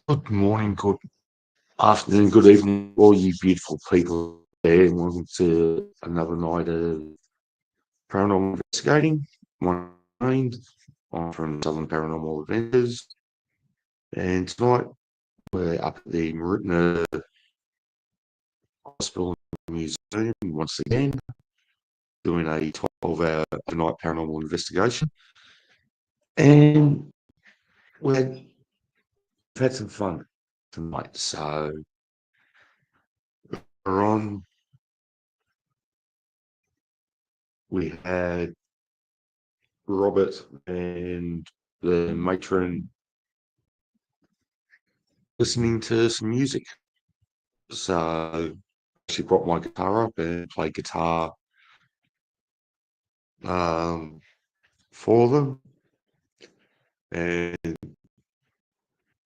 Good morning, good afternoon, good evening, all you beautiful people there, and welcome to another night of paranormal investigating. My name's I'm from Southern Paranormal Adventures, and tonight we're up at the Mooroopna Hospital and Museum once again, doing a 12-hour overnight paranormal investigation, and we've had some fun tonight. So we're on. We had Robert and the matron listening to some music. So she brought my guitar up and played guitar um, for them. And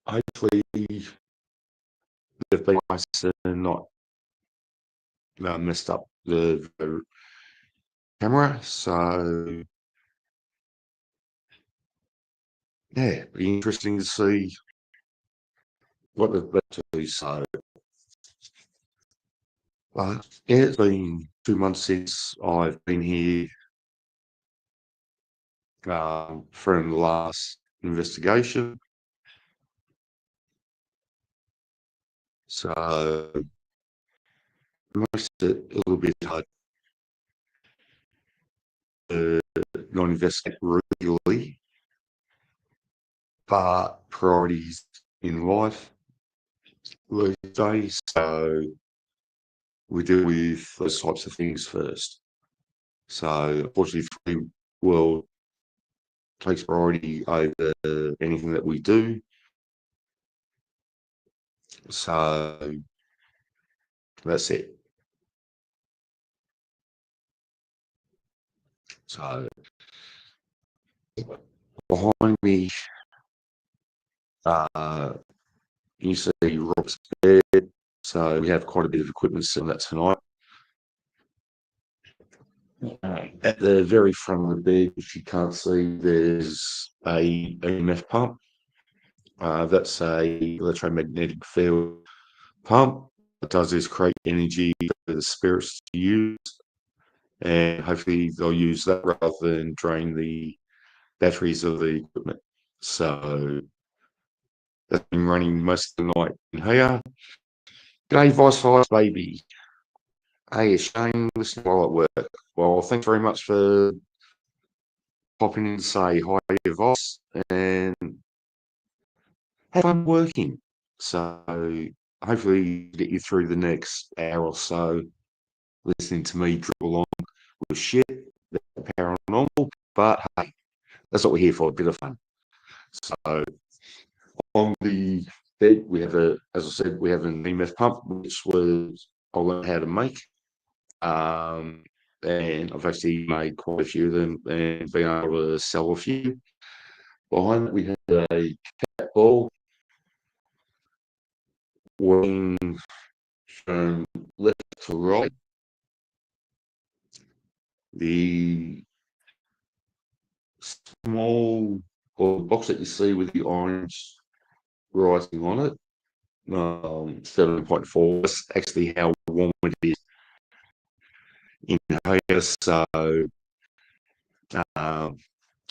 hopefully they've been nice and not messed up the camera. So yeah, it'd be interesting to see what they've been to. So yeah, it's been 2 months since I've been here from the last investigation. So it makes it a little bit hard to not investigate regularly, but priorities in life these days. So we deal with those types of things first. So unfortunately, free world takes priority over anything that we do. So that's it. So behind me, uh, you see Rob's bed. So we have quite a bit of equipment sitting on that tonight. At the very front of the bed, if you can't see, there's a EMF pump. That's a electromagnetic field pump. What it does is create energy for the spirits to use, and hopefully they'll use that rather than drain the batteries of the equipment. So that's been running most of the night in here. G'day, Vice Vice baby. Hey, it's Shane listening while at work. Well, thanks very much for popping in to say hi to Vice and have fun working. So hopefully get you through the next hour or so listening to me dribble on with shit, paranormal, but hey, that's what we're here for, a bit of fun. So on the bed, we have as I said, we have an EMF pump, which I learned how to make. And I've actually made quite a few of them and been able to sell a few. Behind that, we have a cat ball working from left to right. The small box that you see with the orange writing on it, 7.4, is actually how warm it is in here. So I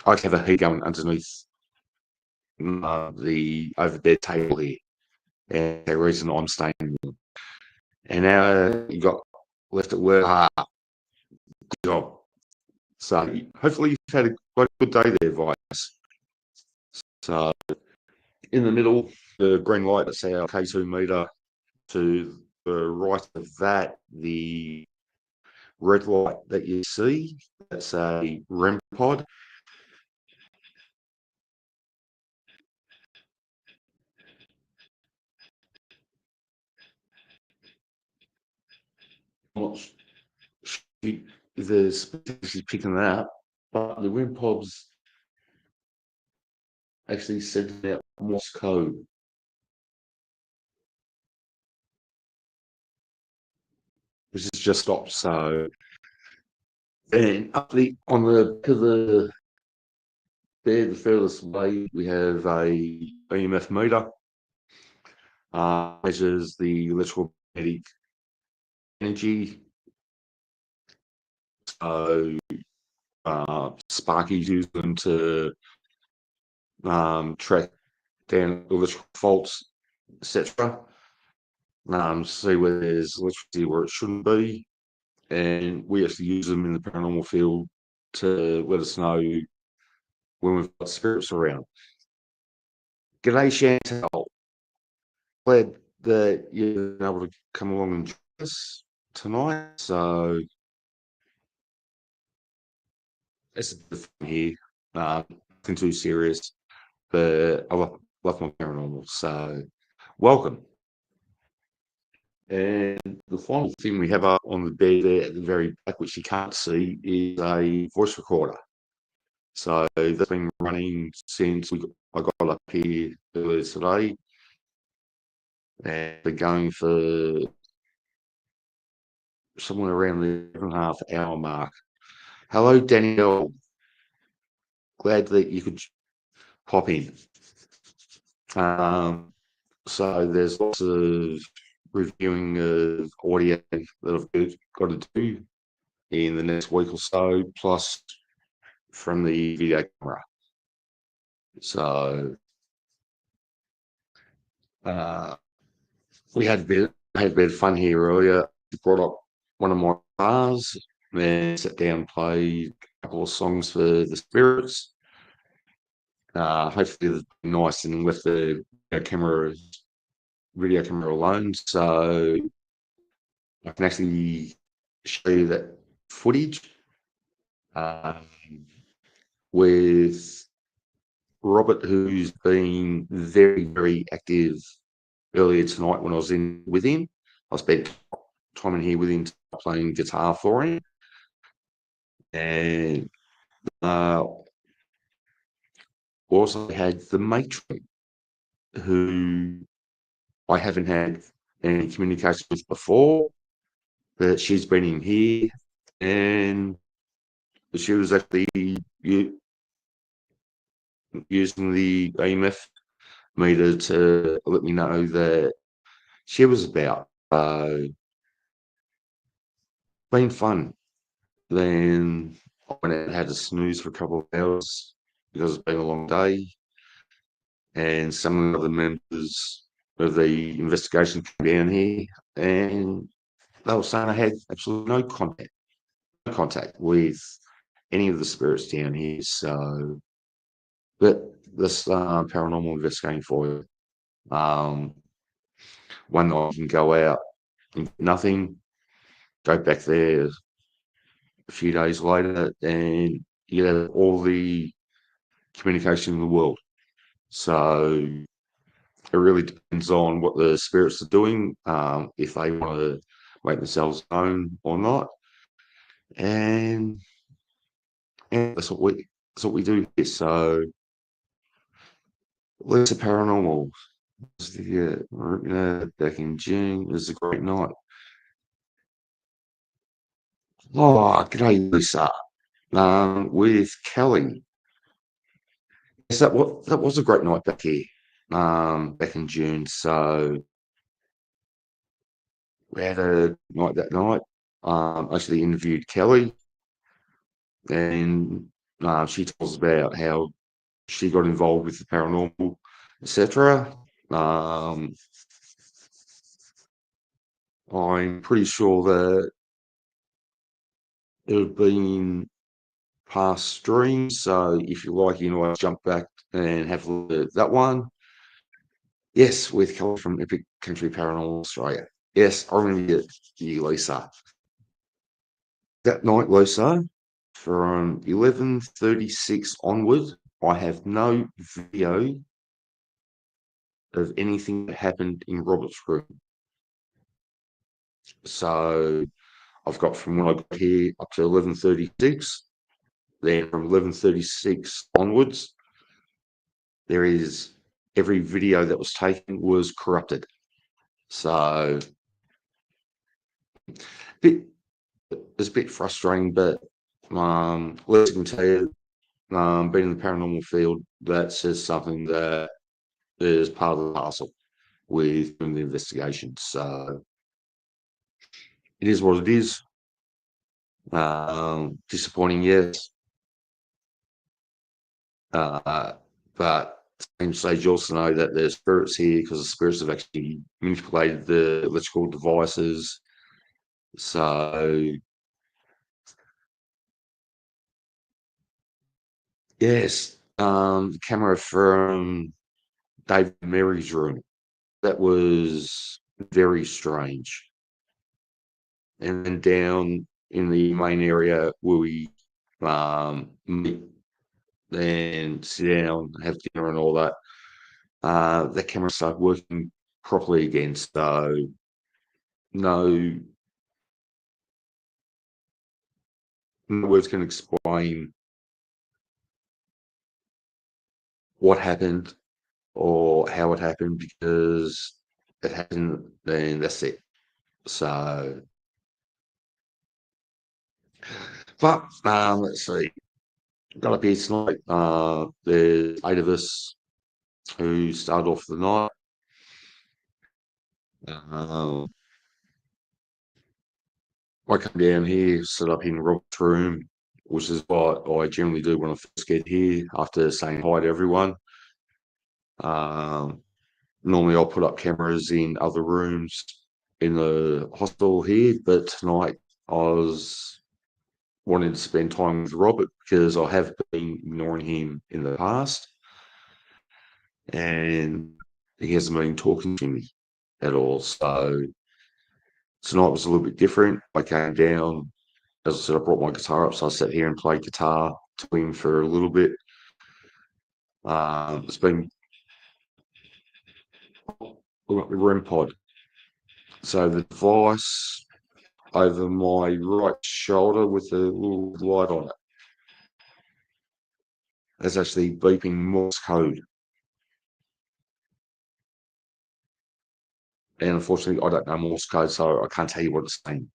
have a heat going underneath the overbed table here, and the reason I'm staying warm. And now you got left at work. Good job. So hopefully you've had a good day there, Vice. So in the middle, the green light, that's our K2 meter. To the right of that, the red light that you see, that's a REM pod. I'm not sure if the speakers is picking that up, but the REM pods actually send out Morse code, which has just stopped. So, and up on the back of the bed, the furthest away, we have a EMF meter. measures the electromagnetic energy. So Sparky's using them to track down electrical faults, etc. See where there's electricity where it shouldn't be, and we actually use them in the paranormal field to let us know when we've got spirits around. G'day, Chantal. Glad that you're able to come along and join us tonight. So it's a bit of fun here. Nothing too serious, but I love my paranormal. So welcome. And the final thing we have up on the bed there at the very back, which you can't see, is a voice recorder. So that's been running since I got up here earlier today, and been going for somewhere around the 7.5 hour mark. Hello, Danielle. Glad that you could pop in. So there's lots of reviewing of audio that I've got to do in the next week or so, plus from the video camera. So we had a bit of fun here earlier. We brought up one of my bars, then sat down and played a couple of songs for the spirits. Hopefully it's nice and left the video camera alone, so I can actually show you that footage with Robert, who's been very, very active earlier tonight when I was in with him. I spent time in here with him playing guitar for him. And also had the matron, who I haven't had any communication with before, but she's been in here, and she was actually using the EMF meter to let me know that she was about. Been fun. Then I went out and had a snooze for a couple of hours because it's been a long day, and some of the other members of the investigation came down here, and they were saying I had absolutely no contact with any of the spirits down here. So, but this paranormal investigating for you. One night you can go out and nothing, go back there a few days later, and you have all the communication in the world. So it really depends on what the spirits are doing, if they want to make themselves known or not, and that's what we do here. So Lisa Paranormal, back in June. It was a great night. Oh, g'day, Lisa. With Kelly. Yes, that was a great night back here, back in June. So we had a night that night. Actually interviewed Kelly, and she tells about how she got involved with the paranormal, etc. I'm pretty sure that it had been past streams, so if you like, you know, jump back and have a look at that one. Yes, with Kelly from Epic Country Paranormal Australia. Yes, I remember you, Lisa. That night, Lisa, from 11:36 onward, I have no video of anything that happened in Robert's room. So I've got from when I got here up to 11:36. Then from 11:36 onwards, there is every video that was taken was corrupted. So it's a bit frustrating, but let's can tell you, being in the paranormal field, that's just something that is part of the parcel. with doing the investigation. So it is what it is. Disappointing, yes. Uh, but same stage, you also know that there's spirits here because the spirits have actually manipulated the electrical devices. So yes, the camera from David and Mary's room, that was very strange. And then down in the main area where we meet and sit down, have dinner and all that, that camera started working properly again. So no, no words can explain what happened or how it happened because it happened, then that's it. So, but let's see. Got up here tonight. There's 8 of us who started off the night. Uh, I come down here, sit up in Rob's room, which is what I generally do when I first get here after saying hi to everyone. Um, Normally I'll put up cameras in other rooms in the hospital here, but tonight I was wanting to spend time with Robert because I have been ignoring him in the past, and he hasn't been talking to me at all. So tonight was a little bit different. I came down, as I said, I brought my guitar up, so I sat here and played guitar to him for a little bit. It's been the REM pod. So the device over my right shoulder with a little light on it is actually beeping Morse code. And unfortunately, I don't know Morse code, so I can't tell you what it's saying.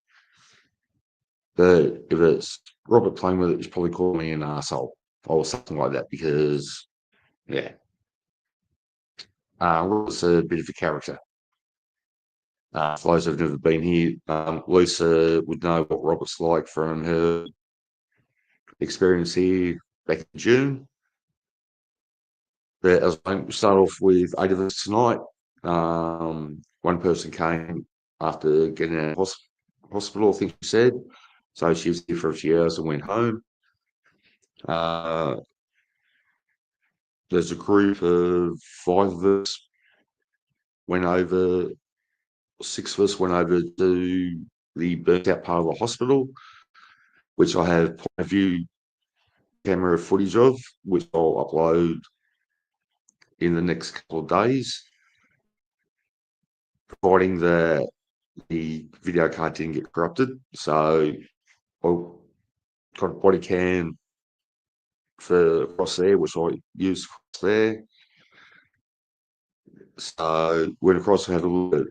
But if it's Robert playing with it, he's probably calling me an arsehole or something like that because, yeah, Robert's a bit of a character. For those who've never been here, Lisa would know what Robert's like from her experience here back in June. But as I start off with 8 of us tonight, one person came after getting out of hospital, I think she said. So she was here for a few hours and went home. Uh, there's a group of 5 of us went over, 6 of us went over to the burnt out part of the hospital, which I have point of view camera footage of, which I'll upload in the next couple of days, providing that the video card didn't get corrupted. So I got a body cam for across there, which I used across there. So went across and had a look at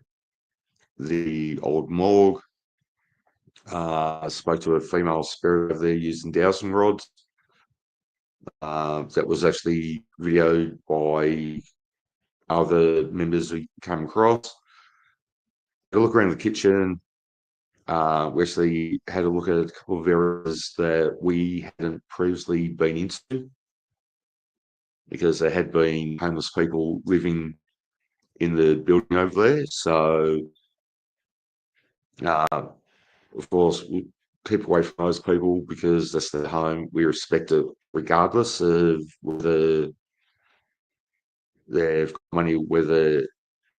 the old morgue. Spoke to a female spirit over there using dowsing rods. That was actually videoed by other members we came across. Had a look around the kitchen. We actually had a look at a couple of areas that we hadn't previously been into because there had been homeless people living in the building over there. So, of course, we keep away from those people because that's their home. We respect it regardless of whether they've got money, whether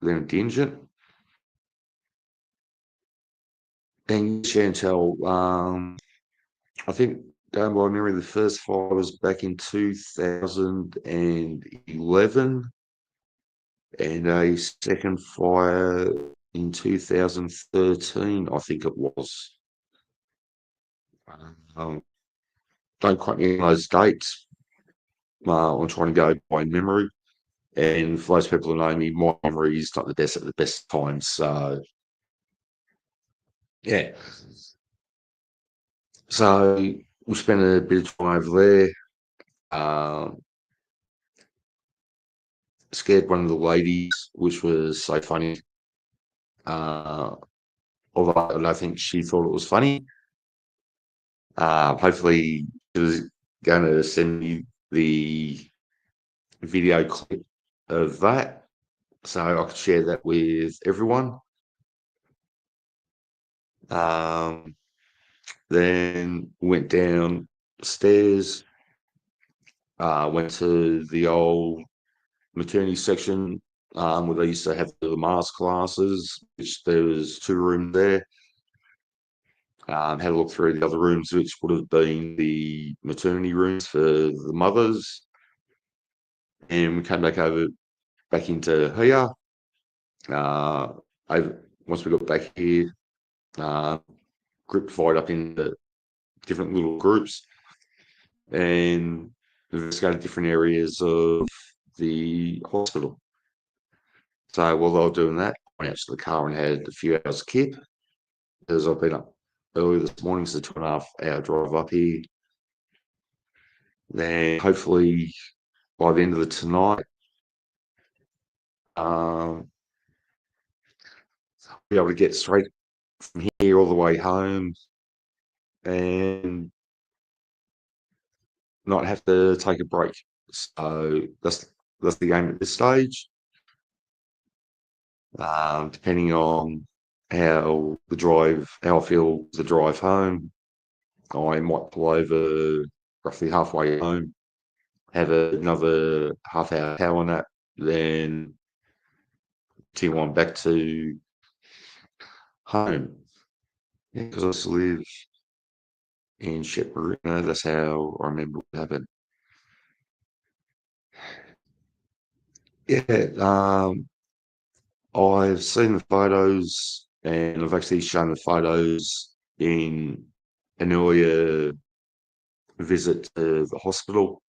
they're indigent. And Chantel, I think going by memory, the first fire was back in 2011 and a second fire in 2013, I think it was. Um, don't quite know those dates. I'm trying to go by memory. And for those people who know me, my memory is not the best at the best times. So, yeah. So we spent a bit of time over there. scared one of the ladies, which was so funny. Uh, Although I don't think she thought it was funny. Hopefully, she was going to send me the video clip of that so I could share that with everyone. Um, then went downstairs, went to the old maternity section where they used to have the Mars classes, which there was 2 rooms there. Had a look through the other rooms, which would have been the maternity rooms for the mothers. And we came back into here. Uh, Once we got back here, uh, group divided up into different little groups and investigated different areas of the hospital. So while they were doing that, I went out to the car and had a few hours kip because I've been up early this morning, so 2.5 hour drive up here. Then hopefully by the end of the tonight, um, be able to get straight from here all the way home and not have to take a break. So that's the aim at this stage. Depending on how I feel the drive home, I might pull over roughly halfway home, have another half-hour power nap, then continue on back to home. Because I used to live in Shepherd, that's how I remember what happened. Yeah, I've seen the photos and I've actually shown the photos in an earlier visit to the hospital.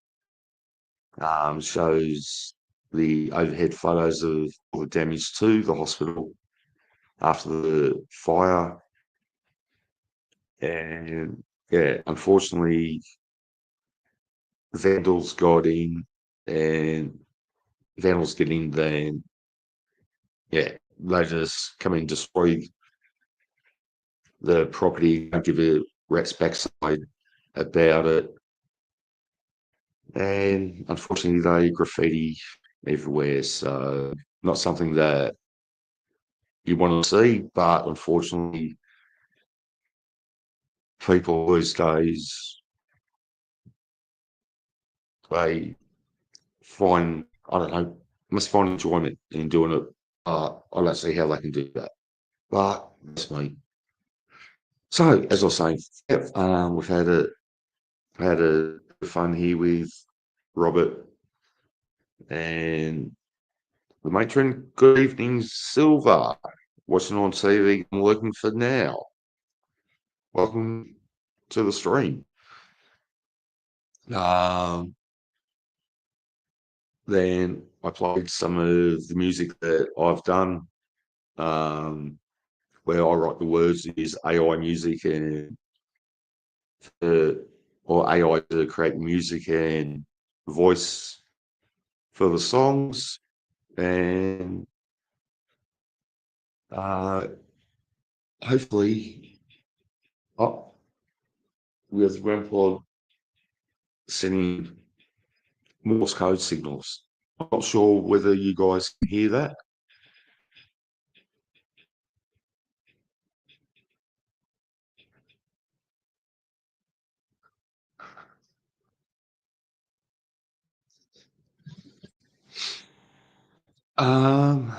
Shows the overhead photos of all the damage to the hospital after the fire. And yeah, unfortunately, vandals got in and vandals get in then, yeah, they just come in and destroy the property, don't give a rat's backside about it. And unfortunately, they graffiti everywhere. So, not something that you want to see, but unfortunately, people these days, they find, I don't know, must find enjoyment in doing it. I don't see how they can do that. But that's me. So, as I was saying, yep, we've had a bit of fun here with Robert and the matron. Good evening, Silver. Watching on TV, I'm looking for now. Welcome to the stream. Um, then I played some of the music that I've done, where I write the words, use AI music and or AI to create music and voice for the songs. And uh, hopefully, oh, with Grandpa sending Morse code signals. I'm not sure whether you guys can hear that. Um,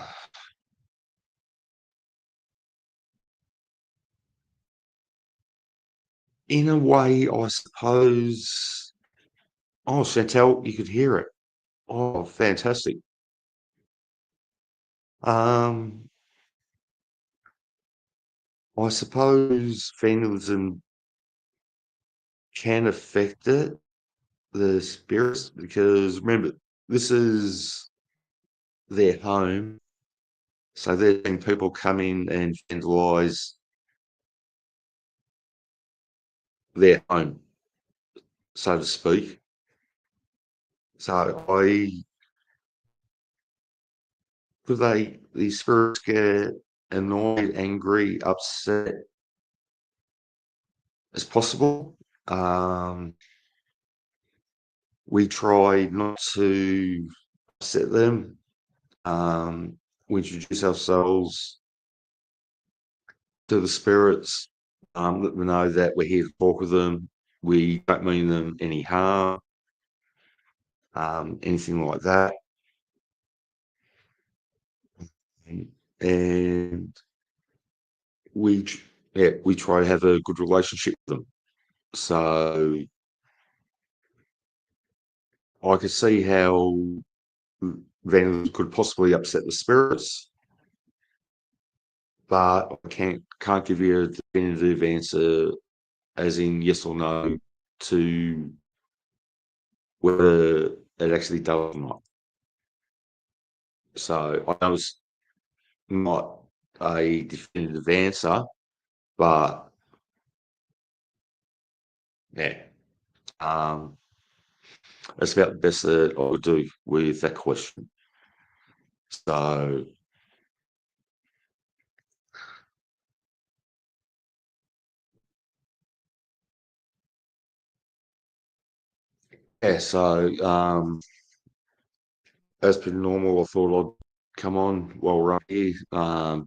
in a way, I suppose. Oh, Chantel, you could hear it. Oh, fantastic. Um, I suppose vandalism can affect it, the spirits, because remember, this is their home. So they're seeing people come in and vandalise their home, so to speak. So could these spirits get annoyed, angry, upset as possible. Um, we try not to upset them. Um, we introduce ourselves to the spirits, let them know that we're here to talk with them. We don't mean them any harm, anything like that. And we, yeah, we try to have a good relationship with them. So I could see how vandalism could possibly upset the spirits, but I can't give you a definitive answer, as in yes or no, to whether it actually does or not. So I know it's not a definitive answer, but yeah, um, that's about the best that I would do with that question. So yeah, so as per normal, I thought I'd come on while we're up here,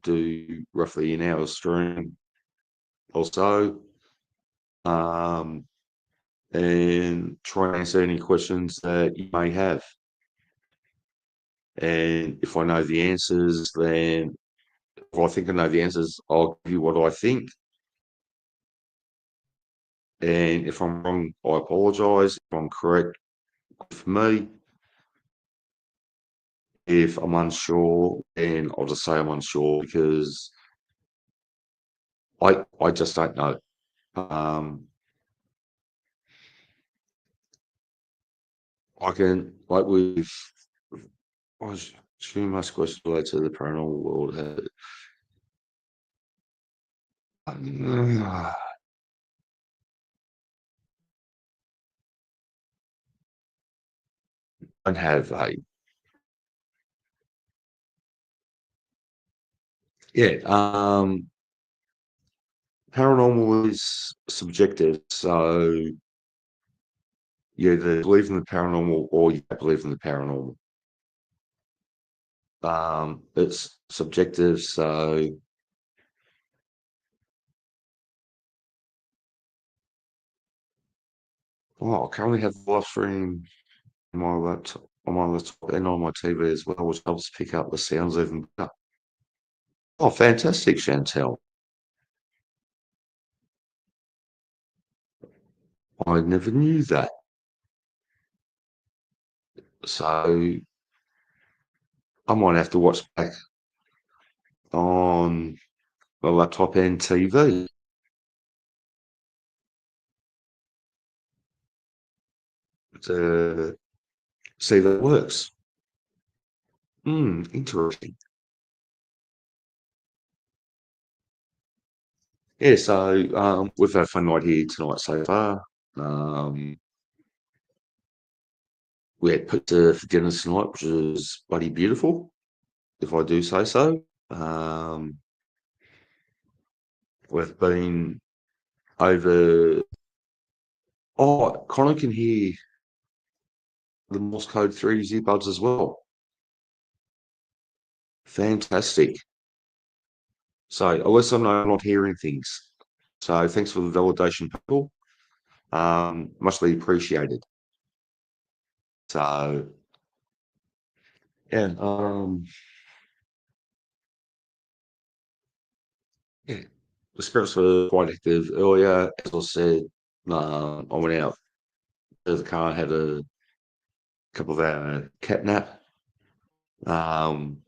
do roughly an hour stream or so, um, and try and answer any questions that you may have. And if I know the answers, then if I think I know the answers, I'll give you what I think. And if I'm wrong, I apologise. If I'm correct, good for me. If I'm unsure, then I'll just say I'm unsure because I just don't know. Um, I can like with I was assuming most questions related to the paranormal world have don't have a yeah. Paranormal is subjective, so you either believe in the paranormal or you don't believe in the paranormal. It's subjective, so I currently have the live stream on my laptop and on my TV as well, which helps pick up the sounds even better. Oh, fantastic, Chantel. I never knew that. So I might have to watch back on the laptop and TV to see that it works. Interesting. Yeah, so we've had a fun night here tonight so far. Um, we had pizza for dinner tonight, which was bloody beautiful, if I do say so. Um, we've been over. Oh, Connor can hear the Morse code through his earbuds as well. Fantastic. So at least I know I'm not hearing things. So thanks for the validation, people. Muchly appreciated. So yeah, yeah, the spirits were quite active earlier. As I said, I went out to the car, had a couple of hour cat nap. Um,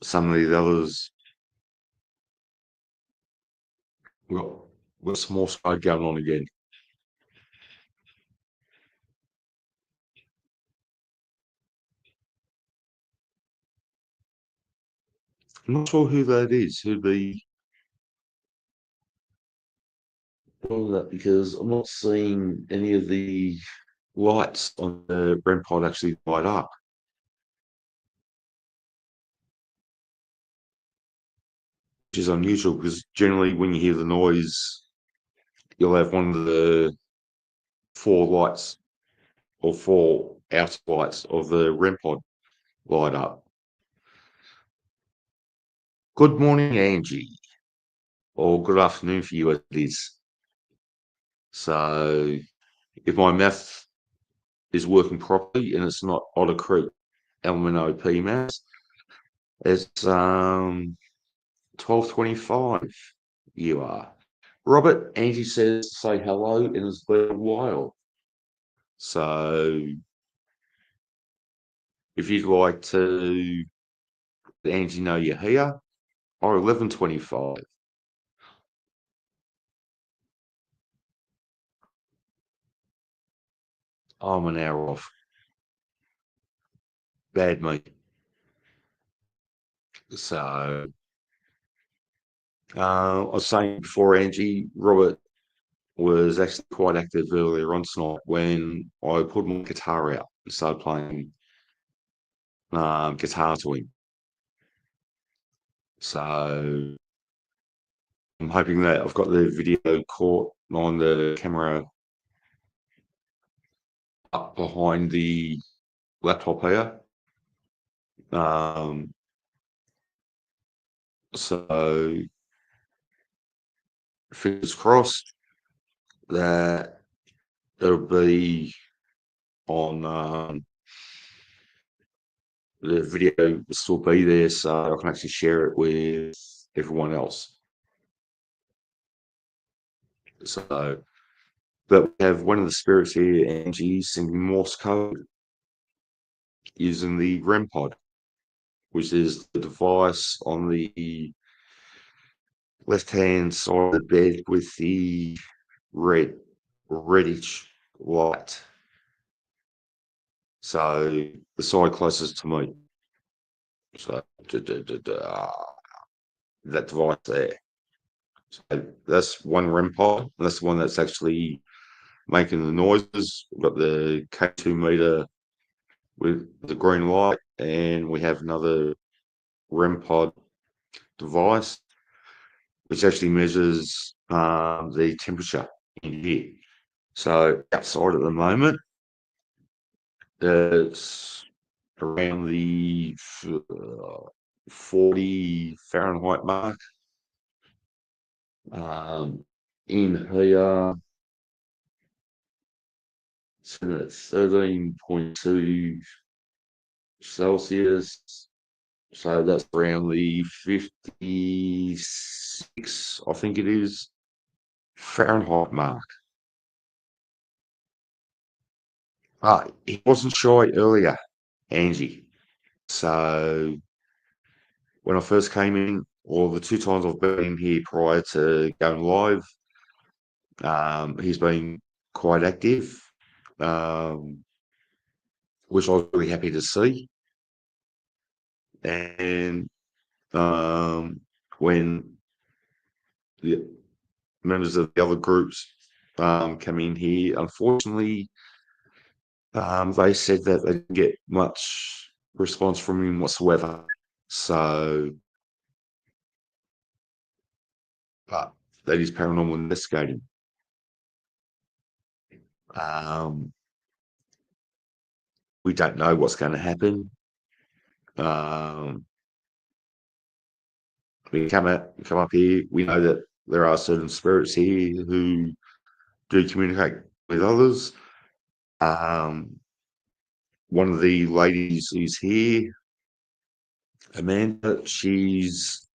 some of the others got, got some more side going on again. I'm not sure who that is, who'd be doing that because I'm not seeing any of the lights on the REM pod actually light up. which is unusual because generally when you hear the noise, you'll have one of the four lights or four outer lights of the REM pod light up. Good morning, Angie, or good afternoon for you as it is. So if my math is working properly and it's not Otter Creek LMNOP maths, it's 12:25. You are. Robert, Angie says say hello and it's been a while. So if you'd like to let Angie know you're here, or 11:25. I'm an hour off. Bad mate. So I was saying before, Angie, Robert was actually quite active earlier on tonight when I pulled my guitar out and started playing guitar to him. So I'm hoping that I've got the video caught on the camera up behind the laptop here. Um, so fingers crossed that it'll be on the video will still be there, so I can actually share it with everyone else. So, but we have one of the spirits here, Angie, sending Morse code using the REM pod, which is the device on the left-hand side of the bed with the reddish light. So the side closest to me. So that device there. So that's one REM pod. That's the one that's actually making the noises. We've got the K2 meter with the green light, and we have another REM pod device which actually measures the temperature in here. So outside at the moment, it's around the 40 Fahrenheit mark. In here, it's at 13.2 Celsius. So that's around the 56, I think it is, Fahrenheit mark. He wasn't shy earlier, Angie. So when I first came in, or the two times I've been in here prior to going live, he's been quite active, which I was really happy to see. And when the members of the other groups come in here, unfortunately, they said that they didn't get much response from him whatsoever. So, but that is paranormal investigating. Um, we don't know what's going to happen. We come up here. We know that there are certain spirits here who do communicate with others. One of the ladies who's here, Amanda, she's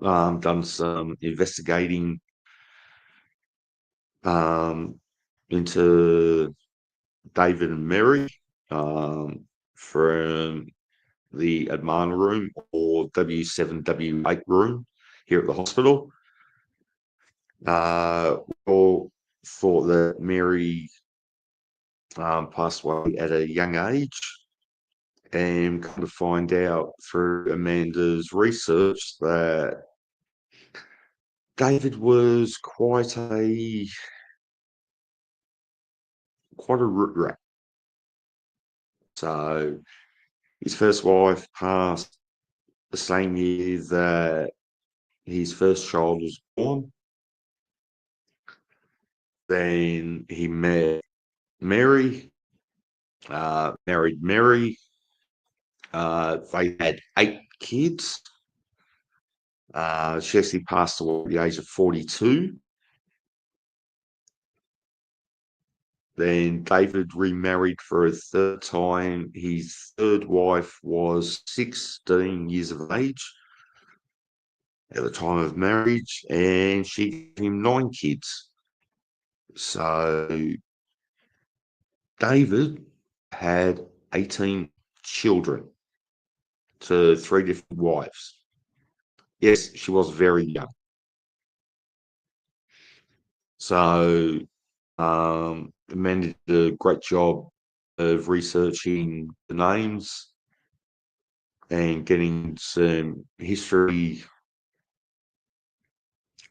done some investigating into David and Mary from the Adman room or W7W8 room here at the hospital. We all thought that Mary passed away at a young age, and come to find out through Amanda's research that David was quite a root rat. So his first wife passed the same year that his first child was born. Then he met Mary, married Mary. They had 8 kids. She actually passed away at the age of 42. Then David remarried for a third time. His third wife was 16 years of age at the time of marriage, and she gave him 9 kids. So David had 18 children to 3 different wives. Yes, she was very young. So Amanda did a great job of researching the names and getting some history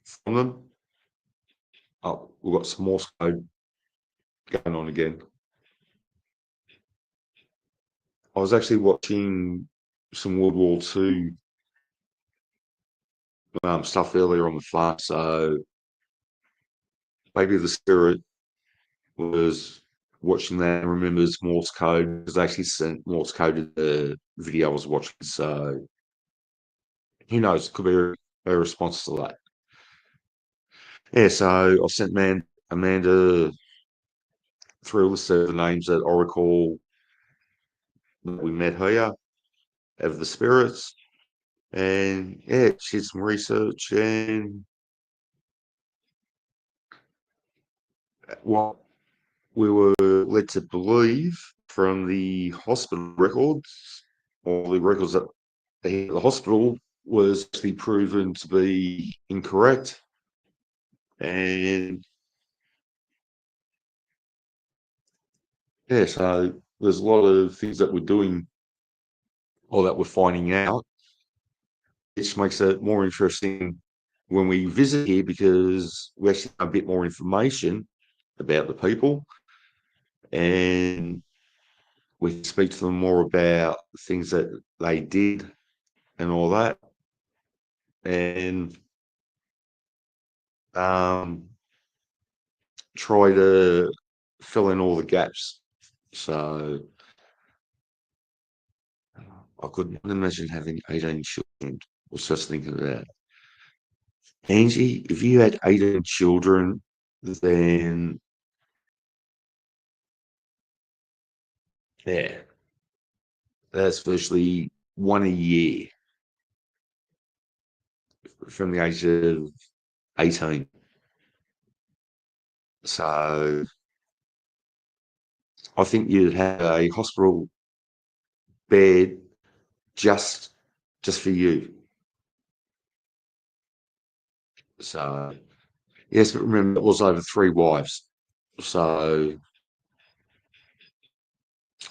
from them. Oh, we've got some Morse code going on again. I was actually watching some World War II stuff earlier on the phone, so maybe the spirit was watching that and remembers Morse code because they actually sent Morse code to the video I was watching. So who knows? Could be a response to that. Yeah, so I sent Amanda through a list of the names at Oracle that we met here of the spirits. And yeah, she did some research and what we were led to believe from the hospital records, or the records that the hospital, was actually proven to be incorrect. And yeah, so there's a lot of things that we're doing or that we're finding out, which makes it more interesting when we visit here because we actually have a bit more information about the people and we speak to them more about things that they did and all that. And um, try to fill in all the gaps. So I couldn't imagine having 18 children. I was just thinking of that. Angie, if you had 18 children, then yeah, that's virtually one a year from the age of 18. So I think you'd have a hospital bed just for you. So yes, but remember it was over 3 wives. So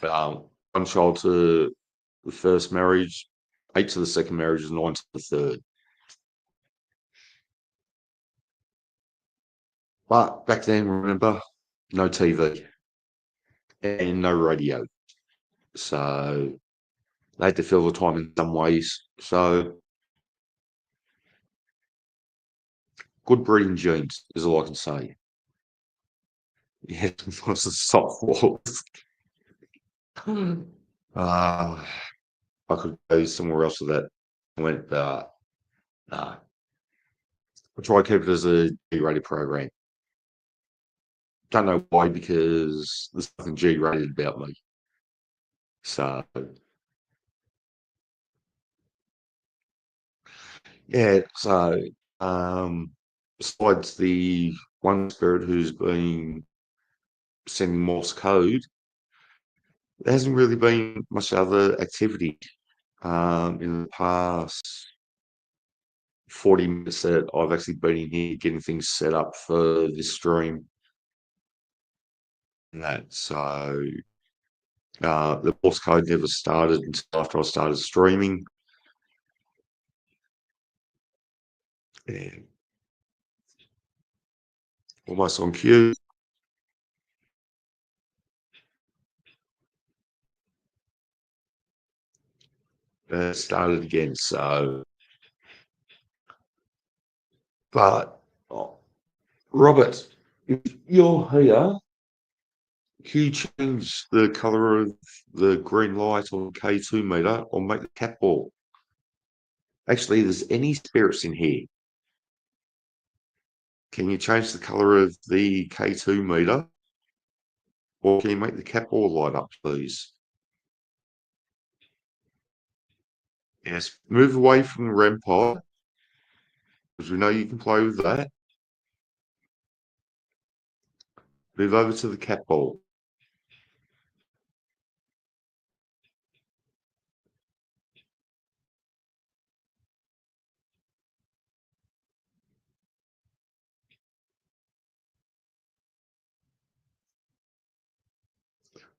one child to the first marriage, 8 to the second marriage, and 9 to the third. But back then, remember, no TV and no radio. So they had to fill the time in some ways. So good breeding genes is all I can say. Yeah, it was a soft walls. I could go somewhere else with that. I went, no. I try to keep it as a G-rated program. Don't know why, because there's nothing G-rated about me. So yeah, so besides the one spirit who's been sending Morse code, there hasn't really been much other activity in the past 40 minutes that I've actually been in here getting things set up for this stream. And that so the Morse code never started until after I started streaming. And almost on cue. Started again. So But Robert, if you're here, can you change the colour of the green light on K2 meter or make the cat ball? Actually, there's any spirits in here. Can you change the colour of the K2 meter or can you make the cat ball light up, please? Yes, move away from the REM pod because we know you can play with that. Move over to the cat ball.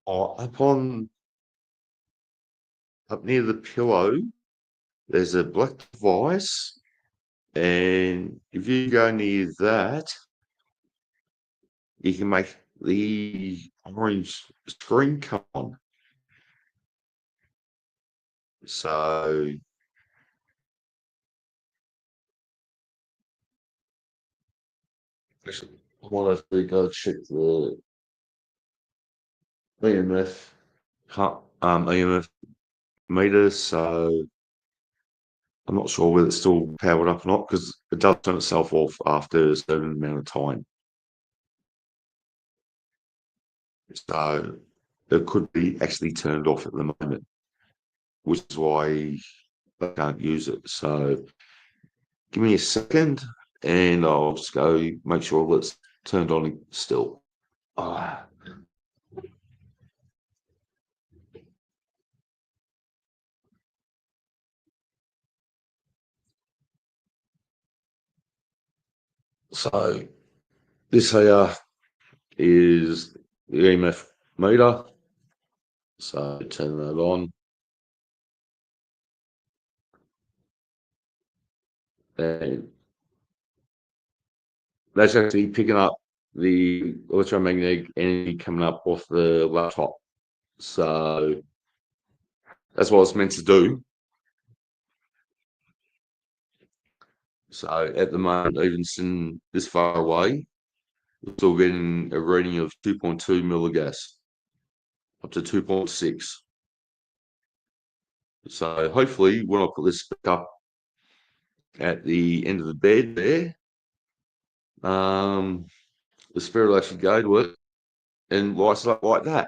Oh, up near the pillow, there's a black device, and if you go near that, you can make the orange screen come on. So actually, I want to go check the EMF EMF meter. So I'm not sure whether it's still powered up or not because it does turn itself off after a certain amount of time. So it could be actually turned off at the moment, which is why I can't use it. So give me a second and I'll just go make sure it's turned on still. Ah, so this here is the EMF meter. So turn that on. And that's actually picking up the electromagnetic energy coming up off the laptop. So that's what it's meant to do. So at the moment, even sitting this far away, we're still getting a reading of 2.2 milligas up to 2.6. So hopefully when I put this back up at the end of the bed there, um, the spirit will actually go to it and lights it up like that.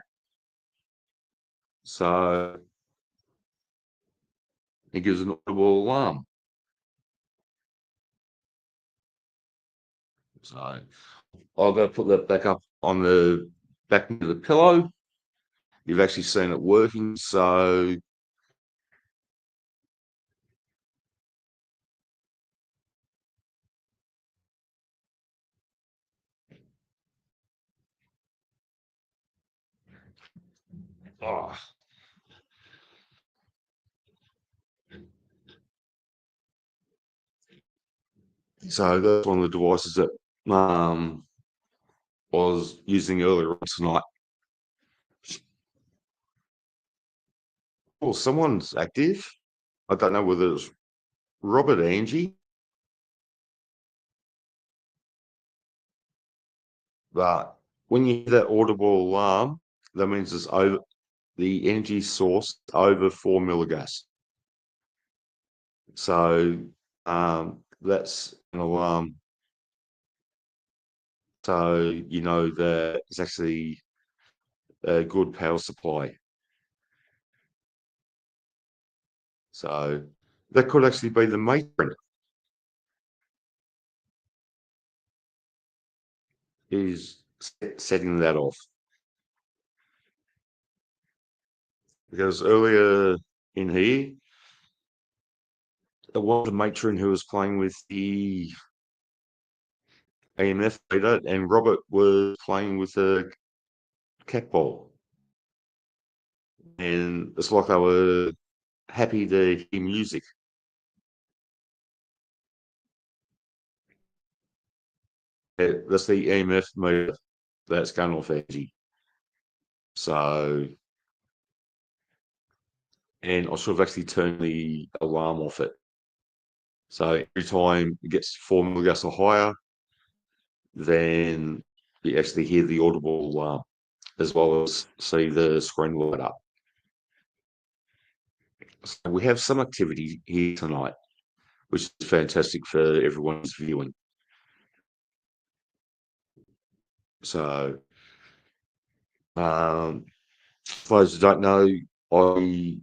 So it gives an audible alarm. So I'll go put that back up on the back of the pillow. You've actually seen it working. So oh, so that's one of the devices that was using earlier on tonight. Well, someone's active. I don't know whether it's Robert Angie, but when you hear that audible alarm, that means it's over the energy source over 4 milligas. So that's an alarm. So you know that it's actually a good power supply. So that could actually be the matron is setting that off. Because earlier in here, it was the matron who was playing with the AMF meter, and Robert was playing with the cat ball. And it's like they were happy to hear music. That's the EMF meter that's going off energy. So, and I should have actually turned the alarm off it. So every time it gets 4 milligas or higher, then you actually hear the audible alarm, as well as see the screen light up. So we have some activity here tonight, which is fantastic for everyone who's viewing. So, for those who don't know, I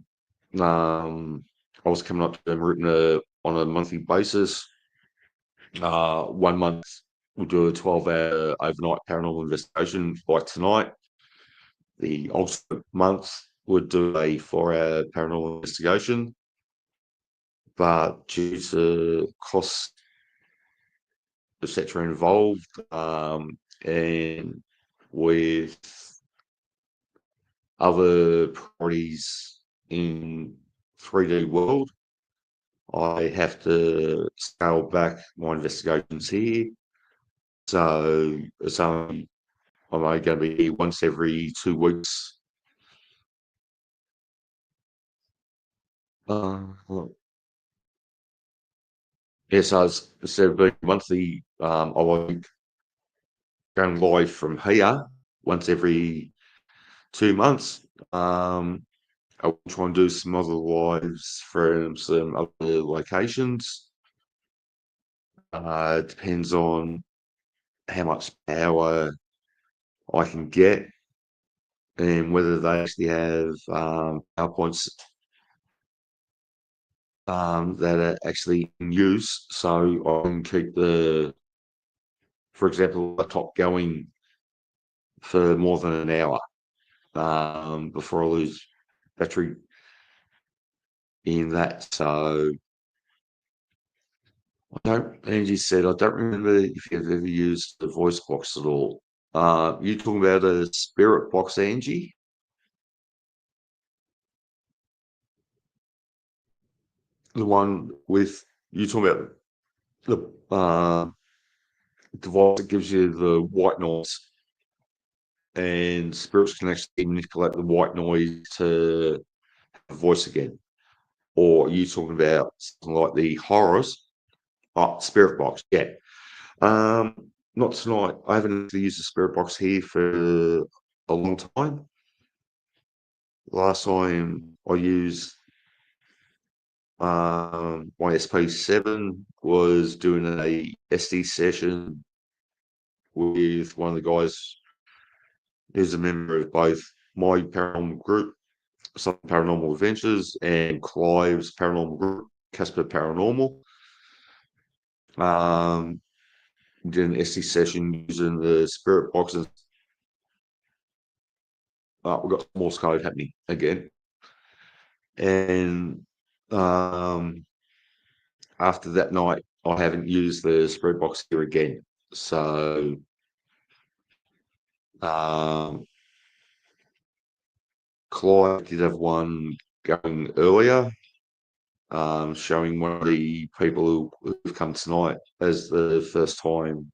I was coming up to Mooroopna on a monthly basis. 1 month we'll do a 12-hour overnight paranormal investigation. Like tonight, the ultimate month would do a 4-hour paranormal investigation, but due to costs, etc., involved, and with other priorities in 3D world, I have to scale back my investigations here. So I'm only going to be once every 2 weeks. Well, yes, instead of being monthly, I will be going live from here once every 2 months. I will try and do some other lives from some other locations. It depends on how much power I can get and whether they actually have PowerPoints that are actually in use, so I can keep for example, laptop going for more than an hour before I lose battery in that. So Angie said, I don't remember if you've ever used the voice box at all. You talking about a spirit box, Angie? The one with you talking about the device that gives you the white noise, and spirits can actually manipulate the white noise to have a voice again. Or are you talking about something like the horrors? Oh, spirit box, yeah. Not tonight. I haven't actually used the spirit box here for a long time. Last time I used my SP7 was doing a SD session with one of the guys who's a member of both my paranormal group, some paranormal adventures, and Clive's paranormal group, Casper Paranormal. Did an SD session using the spirit boxes. We've got Morse code happening again. And after that night, I haven't used the spirit box here again. So Clive did have one going earlier, showing one of the people who've come tonight as the first time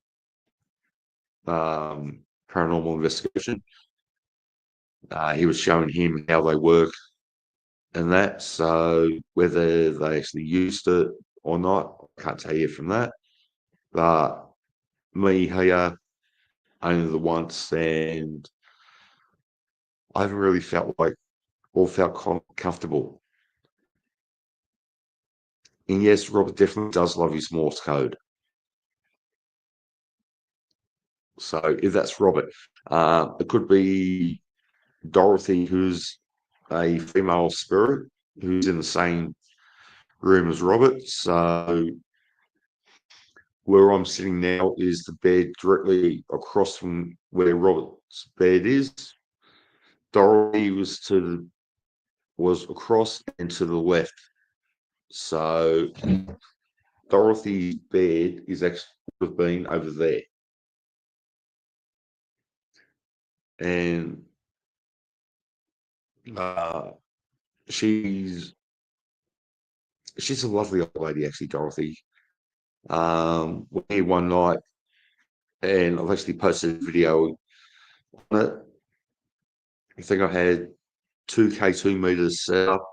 paranormal investigation. He was showing him how they work and that. So whether they actually used it or not, I can't tell you from that. But me here, only the once, and I haven't really felt like or felt comfortable. And yes, Robert definitely does love his Morse code. So if that's Robert, it could be Dorothy, who's a female spirit who's in the same room as Robert. So where I'm sitting now is the bed directly across from where Robert's bed is. Dorothy was across and to the left. So Dorothy's bed is actually would have been over there. And uh, she's a lovely old lady, actually, Dorothy. We're here one night, and I've actually posted a video on it. I think I had two K2 meters set up,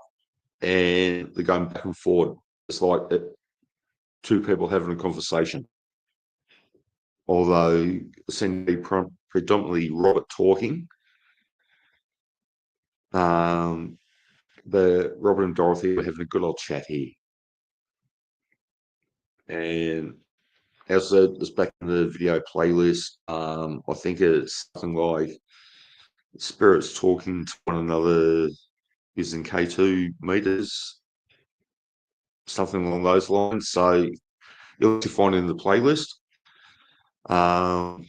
and they're going back and forth. It's like two people having a conversation. Although essentially predominantly Robert talking, the Robert and Dorothy were having a good old chat here. And as it's back in the video playlist, I think it's something like spirits talking to one another using K2 meters, something along those lines. So you'll find it in the playlist. And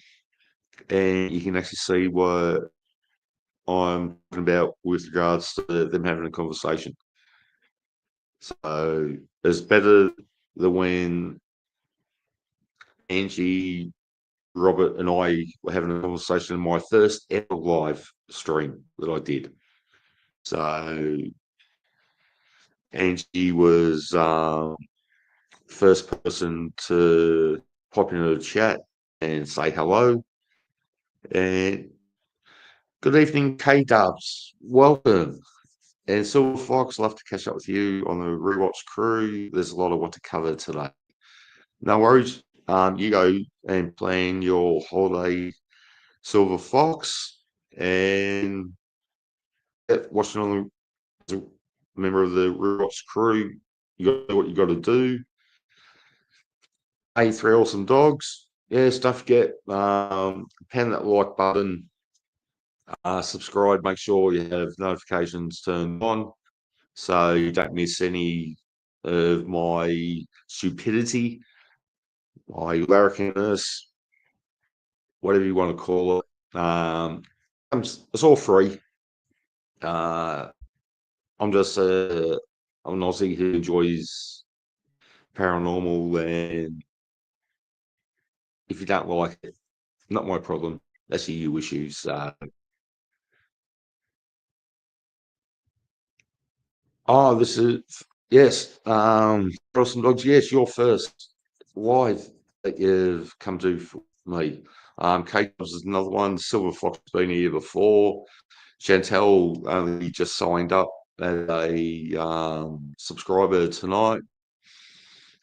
you can actually see what I'm talking about with regards to them having a conversation. So it's better than when Angie, Robert, and I were having a conversation in my first ever live stream that I did. So Angie was first person to pop into the chat and say hello. And good evening, K Dubs. Welcome. And Silver Fox, love to catch up with you on the Rewatch crew. There's a lot of what to cover today. No worries. You go and plan your holiday, Silver Fox, and watching on the as a member of the Rewatch crew. You got to do what you got to do. Hey, three awesome dogs. Yeah, don't forget, pan that like button, subscribe, make sure you have notifications turned on so you don't miss any of my stupidity, my larrikiness, whatever you want to call it. It's all free. I'm just I'm an Aussie who enjoys paranormal, and if you don't like it, not my problem. That's your issues. This is yes. Awesome dogs. Yes, you're first live that you've come to for me. Kate is another one. Silver Fox has been here before. Chantel only just signed up as a subscriber tonight.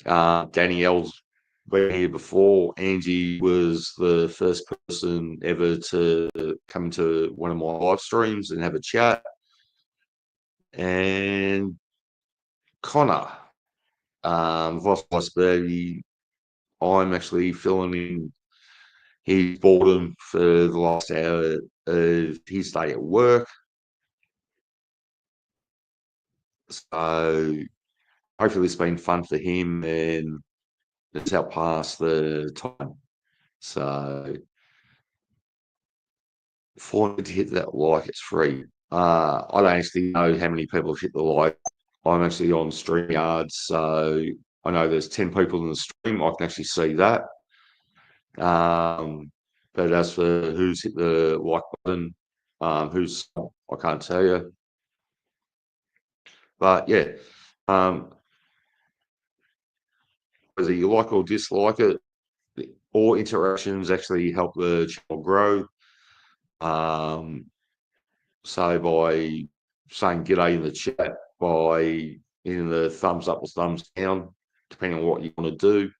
Danielle's been here before. Angie was the first person ever to come to one of my live streams and have a chat. And Connor, Vice Bertie, I'm actually filling in his boredom for the last hour of his day at work. So hopefully it's been fun for him and it's helped pass the time. So for to hit that like, it's free. I don't actually know how many people have hit the like. I'm actually on StreamYard, so I know there's 10 people in the stream. I can actually see that. But as for who's hit the like button, who's I can't tell you. But yeah, whether you like or dislike it, all interactions actually help the channel grow. So by saying g'day in the chat, by hitting the thumbs up or thumbs down, depending on what you want to do,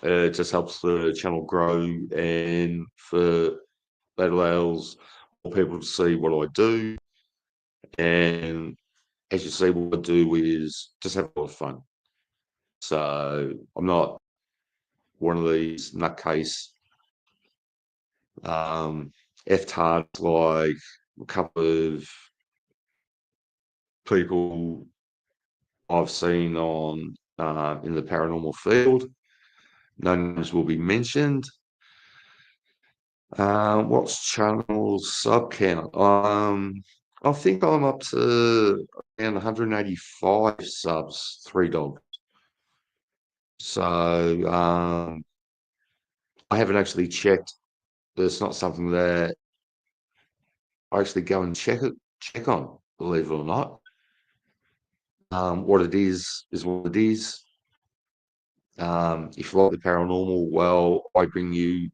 it just helps the channel grow, and for that allows more people to see what I do. And as you see, what I do is just have a lot of fun. So I'm not one of these nutcase F-tards like a couple of people I've seen on in the paranormal field. No names will be mentioned. What's channel sub count? I think I'm up to around 185 subs, three dogs. So I haven't actually checked. It's not something that I actually go and check on, believe it or not. What it is what it is. If you like the paranormal, well, I bring you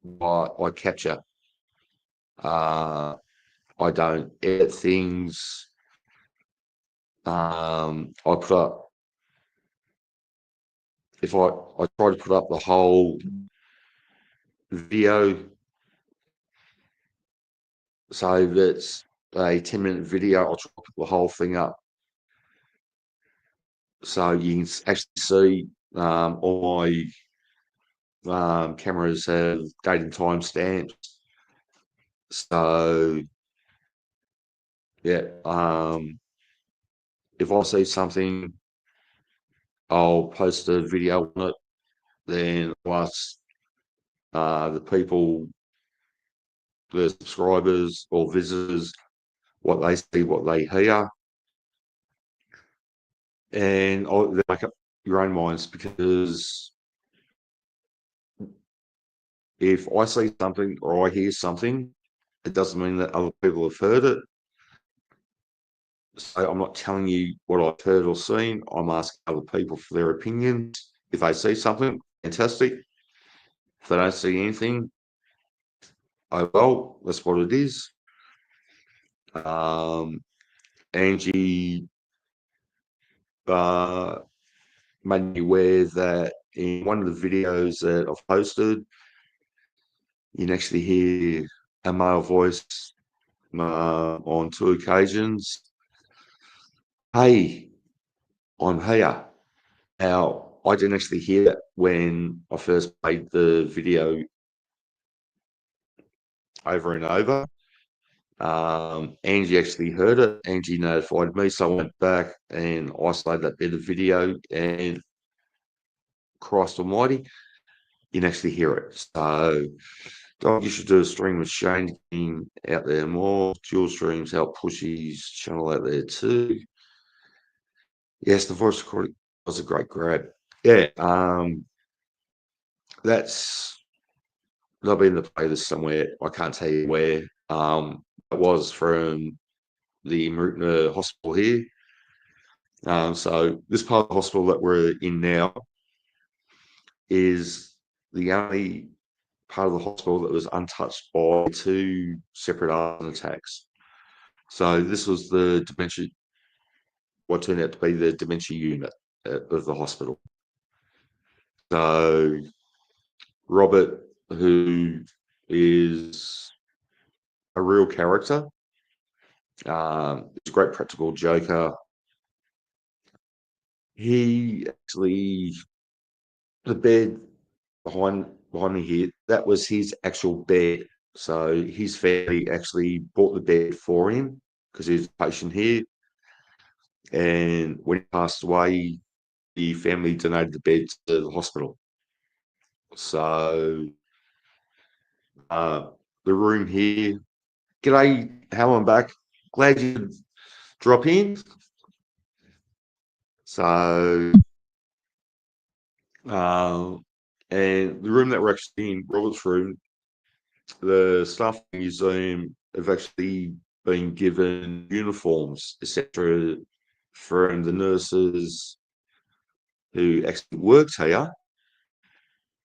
what I capture. I don't edit things. I put up if I try to put up the whole video, so that's a 10-minute video, I'll try to put the whole thing up so you can actually see all my cameras have date and time stamps. So yeah, if I see something, I'll post a video on it. Then I'll ask the people, the subscribers or visitors, what they see, what they hear, and I'll make up your own minds, because if I see something or I hear something, it doesn't mean that other people have heard it. So I'm not telling you what I've heard or seen. I'm asking other people for their opinions. If they see something, fantastic. If they don't see anything, oh well, that's what it is. Angie uh, made me aware that in one of the videos that I've posted, you can actually hear a male voice on 2 occasions. Hey, I'm here. Now, I didn't actually hear that when I first played the video over and over. Angie actually heard it. Angie notified me, so I went back and isolated that bit of video, and Christ almighty, you can actually hear it. So, dog, you should do a stream with Shane out there more. Dual streams help push his channel out there too. Yes, the voice recording was a great grab. Yeah, that's there'll be in the playlist somewhere. I can't tell you where. It was from the Mooroopna Hospital here. So this part of the hospital that we're in now is the only part of the hospital that was untouched by 2 separate arson attacks. So this was the dementia, what turned out to be the dementia unit of the hospital. So Robert, who is a real character, he's a great practical joker. He actually, the bed behind me here, that was his actual bed. So his family actually bought the bed for him because he's a patient here. And when he passed away, the family donated the bed to the hospital. So the room here. G'day, Helen back. Glad you could drop in. So, and the room that we're actually in, Robert's room, the staff of the museum have actually been given uniforms, etc., from the nurses who actually worked here.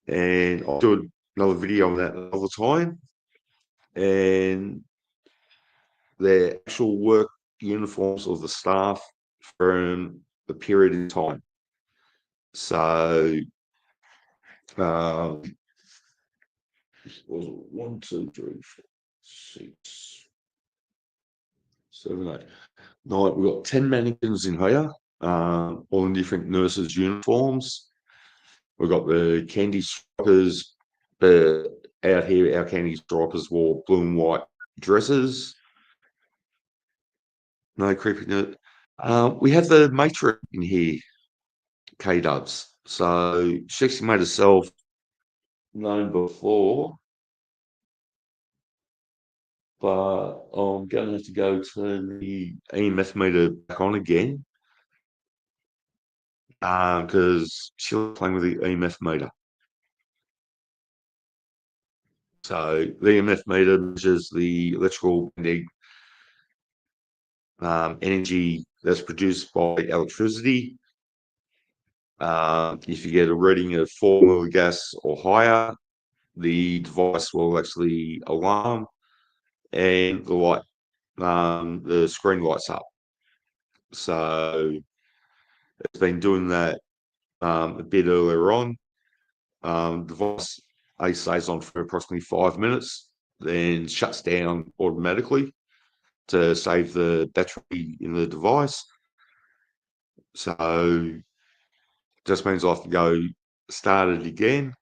And I'll do another video on that another time. And their actual work uniforms of the staff from the period in time. So, was it 1, 2, 3, 4, 6, 7, 8, 9? We've got 10 mannequins in here, all in different nurses' uniforms. We've got the candy stripers, out here, our candy stripers wore blue and white dresses. No creepy. We have the matron in here, K-Dubs. So she actually made herself known before, but I'm going to have to go turn the EMF meter back on again because she was playing with the EMF meter. So the EMF meter measures the electrical energy that's produced by electricity. If you get a reading of 4 milligas or higher, the device will actually alarm and the light, the screen lights up. So it's been doing that a bit earlier on. Device A stays on for approximately 5 minutes, then shuts down automatically to save the battery in the device. So just means I have to go start it again.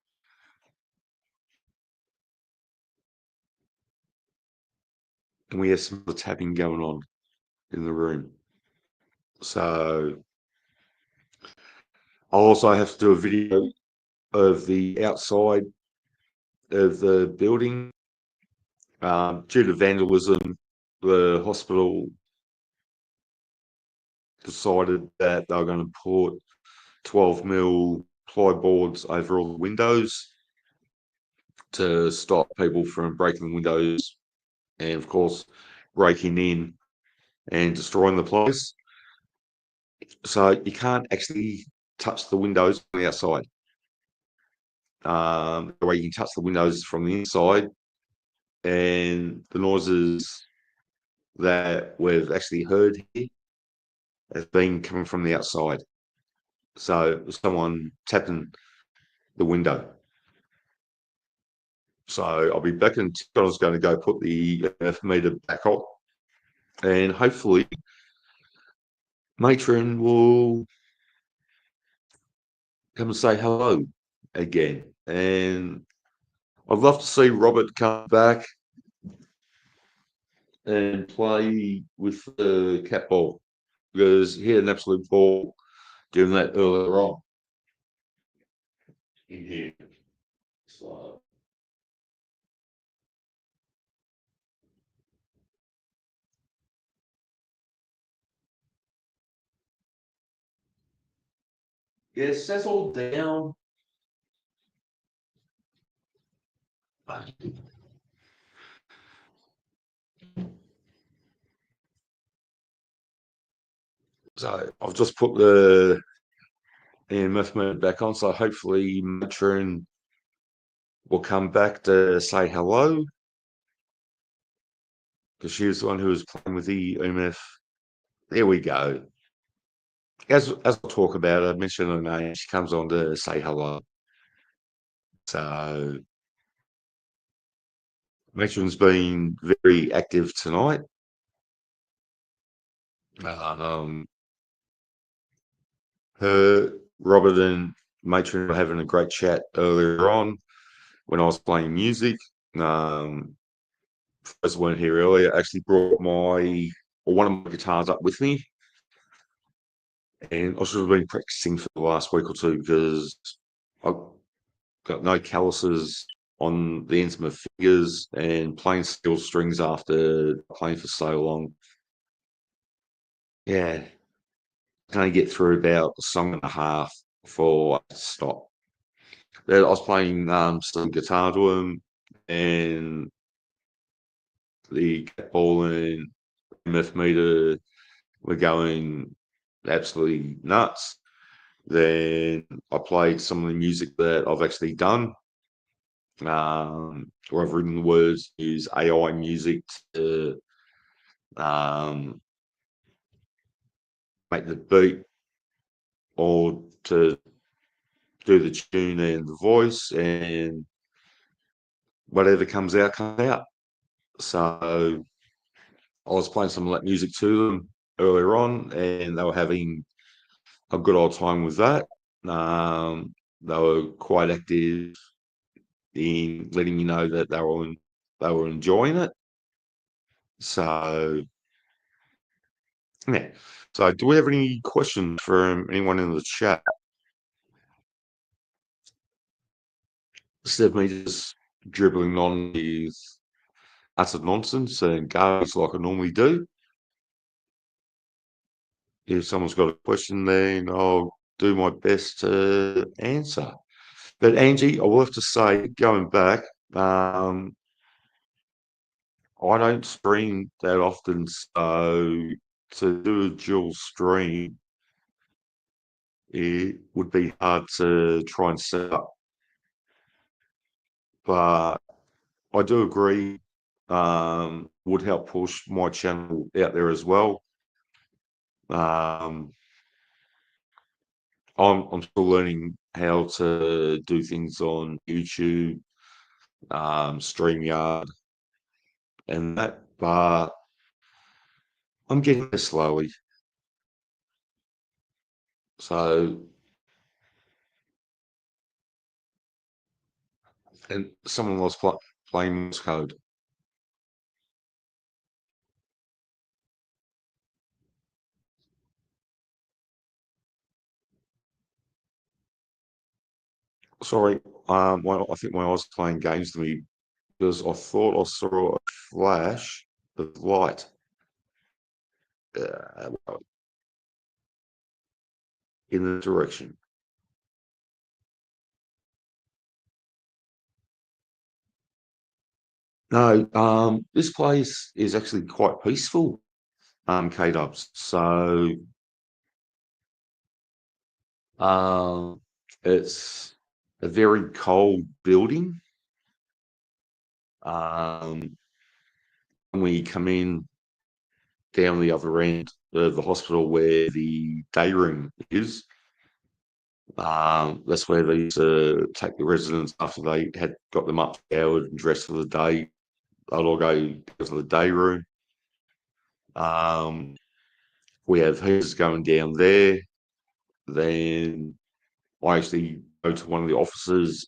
And we have some tapping going on in the room. So I'll also have to do a video of the outside of the building. Due to vandalism, the hospital decided that they were going to put 12 mil ply boards over all the windows to stop people from breaking the windows and, of course, breaking in and destroying the place. So you can't actually touch the windows on the outside. The way you can touch the windows from the inside, and the noises that we've actually heard here has been coming from the outside. So someone tapping the window. So I'll be back in. I was going to go put the EMF meter back on, and hopefully Matron will come and say hello again. And I'd love to see Robert come back and play with the cat ball, because he had an absolute ball doing that earlier on in here. So yeah, settle down. So I've just put the EMF meter back on, so hopefully Matron will come back to say hello, because she was the one who was playing with the EMF. There we go. As I talk about her, I mention her name, she comes on to say hello. So Matron's been very active tonight. Um, Robert and Matron were having a great chat earlier on when I was playing music. For those who weren't here earlier, I actually brought one of my guitars up with me, and I should have been practicing for the last week or two because I've got no calluses on the ends of my fingers, and playing steel strings after playing for so long. Yeah, I can only get through about a song and a half before I stop. I was playing some guitar to him, and the cat ball and MF meter were going absolutely nuts. Then I played some of the music that I've actually done, where I've written the words, use AI music to um, make the beat or to do the tune and the voice, and whatever comes out, comes out. So I was playing some of that music to them earlier on, and they were having a good old time with that. They were quite active in letting me know that they were enjoying it. So yeah. So do we have any questions from anyone in the chat? Instead of me just dribbling on with utter nonsense and garbage like I normally do, if someone's got a question, then I'll do my best to answer. But Angie, I will have to say, going back, I don't stream that often, so to do a dual stream, it would be hard to try and set up. But I do agree, would help push my channel out there as well. I'm still learning how to do things on YouTube, StreamYard, and that, but I'm getting there slowly. So, and someone was playing Morse code. Sorry, I think when I was playing games with me, because I thought I saw a flash of light well, in the direction. No, this place is actually quite peaceful, K-Dubs. So, um, it's a very cold building. When we come in down the other end of the hospital where the day room is, that's where they used to take the residents after they had got them up, showered, and dressed for the day. They'd all go to the day room. Um, we have heaters going down there. Then I actually go to one of the offices,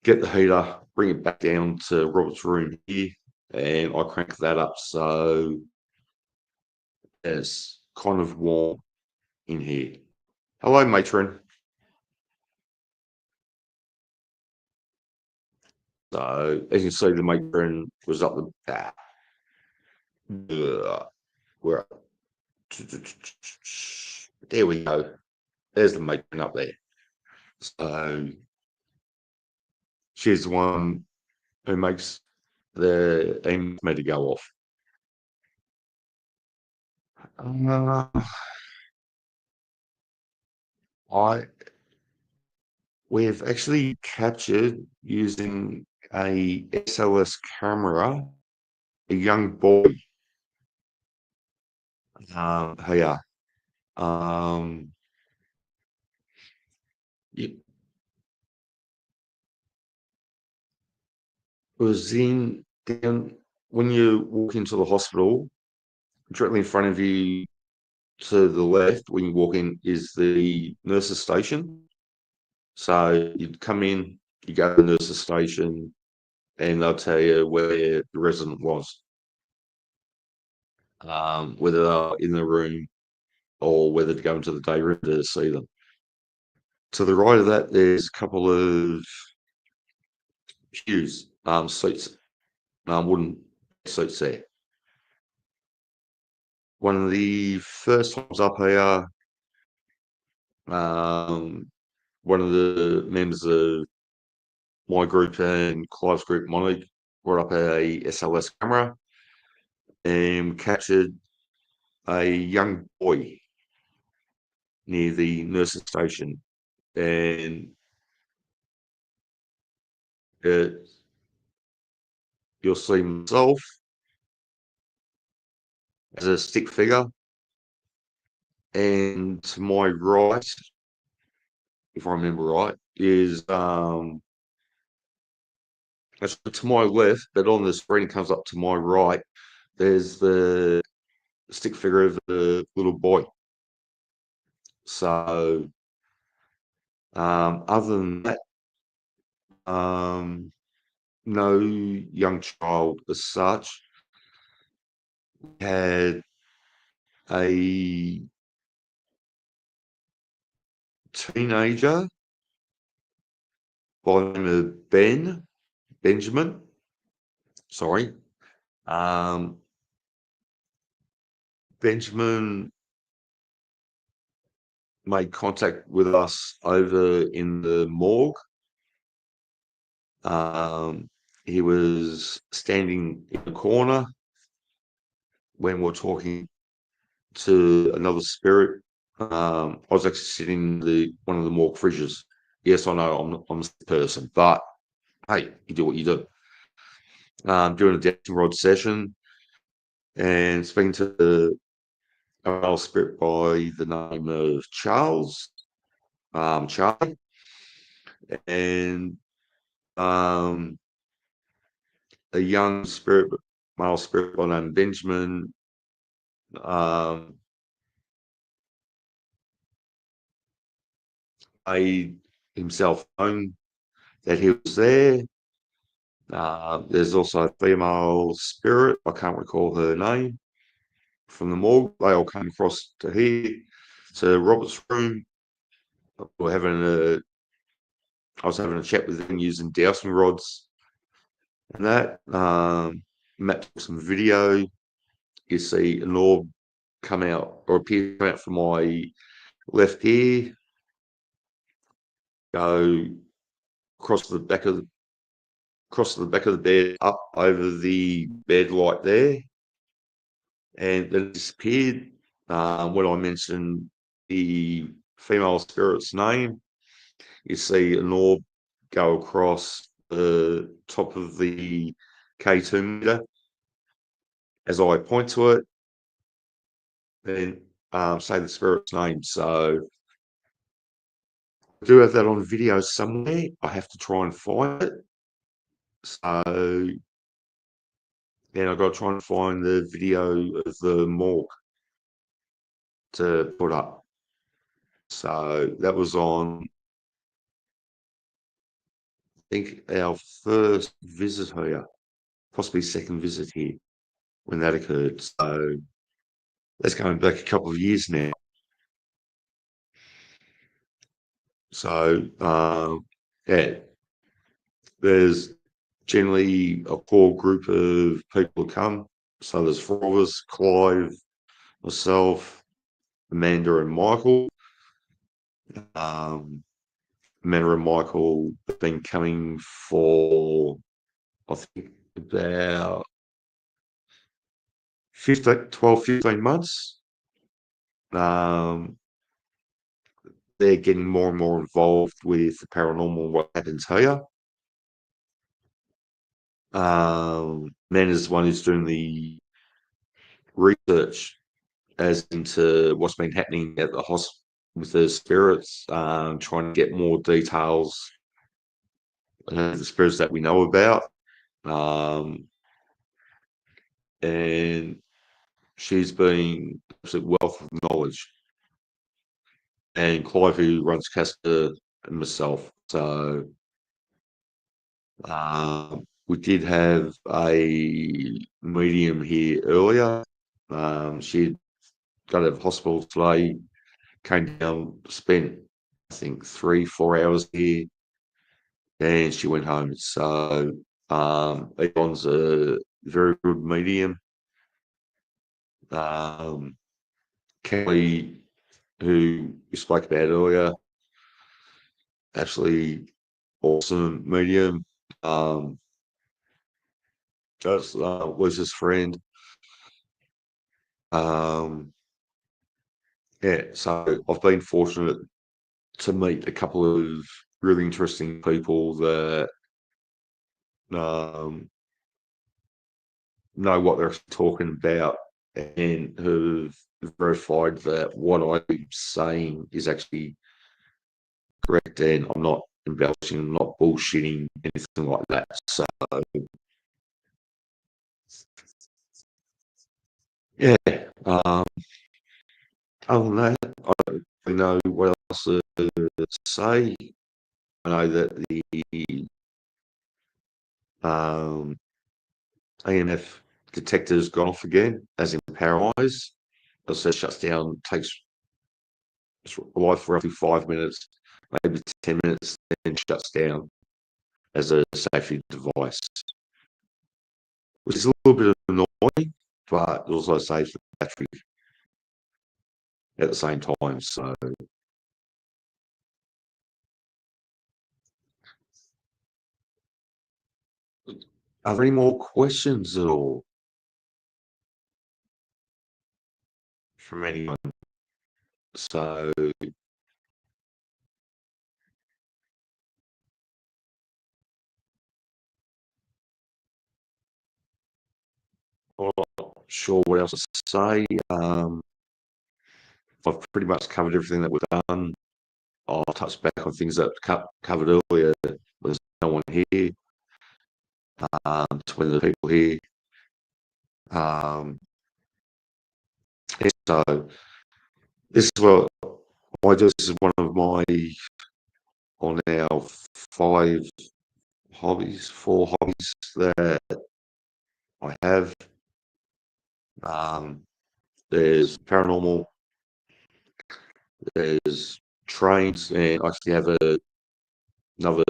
get the heater, bring it back down to Robert's room here, and I crank that up so it's kind of warm in here. Hello, matron. So as you see, the matron was up the back. We're up. There we go. There's the matron up there. So she's the one who makes the aim me to go off. Uh, I we've actually captured using a SLS camera a young boy here. Um, it was in down when you walk into the hospital, directly in front of you to the left when you walk in is the nurses station. So you'd come in, you go to the nurses station, and they'll tell you where the resident was, whether they're in the room or whether to go into the day room to see them. To the right of that, there's a couple of pews, seats, wooden seats there. One of the first times up here, um, one of the members of my group and Clive's group, Monique, brought up a SLS camera and captured a young boy near the nursing station. And it, you'll see myself as a stick figure, and to my right, if I remember right, is actually to my left, but on the screen it comes up to my right. There's the stick figure of the little boy. So, other than that, no young child as such. We had a teenager by the name of Benjamin. Sorry. Um, Benjamin made contact with us over in the morgue. He was standing in the corner when we're talking to another spirit. I was actually sitting in one of the morgue fridges. Yes, I know I'm a person, but hey, you do what you do. Doing a dancing rod session and speaking to a male spirit by the name of Charlie, and um, a young spirit, male spirit by the name of Benjamin. Um, made himself known that he was there. There's also a female spirit, I can't recall her name, from the morgue. They all came across to here, to Robert's room. We having I was having a chat with them using dowsing rods and that. Matt took some video. You see an orb come out, or appear to come out from my left ear, go across the back of the bed, up over the bed like there, and then it disappeared. When I mentioned the female spirit's name, you see an orb go across the top of the K2 meter as I point to it, and say the spirit's name. So I do have that on video somewhere. I have to try and find it. So then I've got to try and find the video of the morgue to put up. So that was on, I think, our first visit here, possibly second visit here when that occurred. So that's going back a couple of years now. So yeah, there's generally a core group of people who come. So there's four of us: Clive, myself, Amanda, and Michael. Amanda and Michael have been coming for, I think, about 12, 15 months. Um, they're getting more and more involved with the paranormal, what happens here. Amanda's the one who's doing the research as into what's been happening at the hospital with the spirits, trying to get more details, the spirits that we know about. And she's been an absolute wealth of knowledge. And Clive, who runs Casper, and myself. So we did have a medium here earlier. She got out of hospital today, came down, spent, I think, 3-4 hours here, and she went home. So Yvonne's a very good medium. Kelly, who we spoke about earlier, absolutely awesome medium. Just was his friend. Yeah, so I've been fortunate to meet a couple of really interesting people that um, know what they're talking about and have verified that what I'm saying is actually correct, and I'm not embellishing, I'm not bullshitting, anything like that. So yeah, other than that, I don't really know what else to say. I know that the um, AMF detector's gone off again, as in power eyes. As it shuts down, takes life for roughly 5 minutes, maybe 10 minutes, then shuts down as a safety device, which is a little bit annoying, but it also saves the battery at the same time. So, are there any more questions at all from anyone? So, I'm not sure what else to say. I've pretty much covered everything that we've done. I'll touch back on things that covered earlier. There's no one here. 20 of the people here. So this is what I do. This is one of my, on now, 4 hobbies that I have. There's paranormal, there's trains, and I actually have another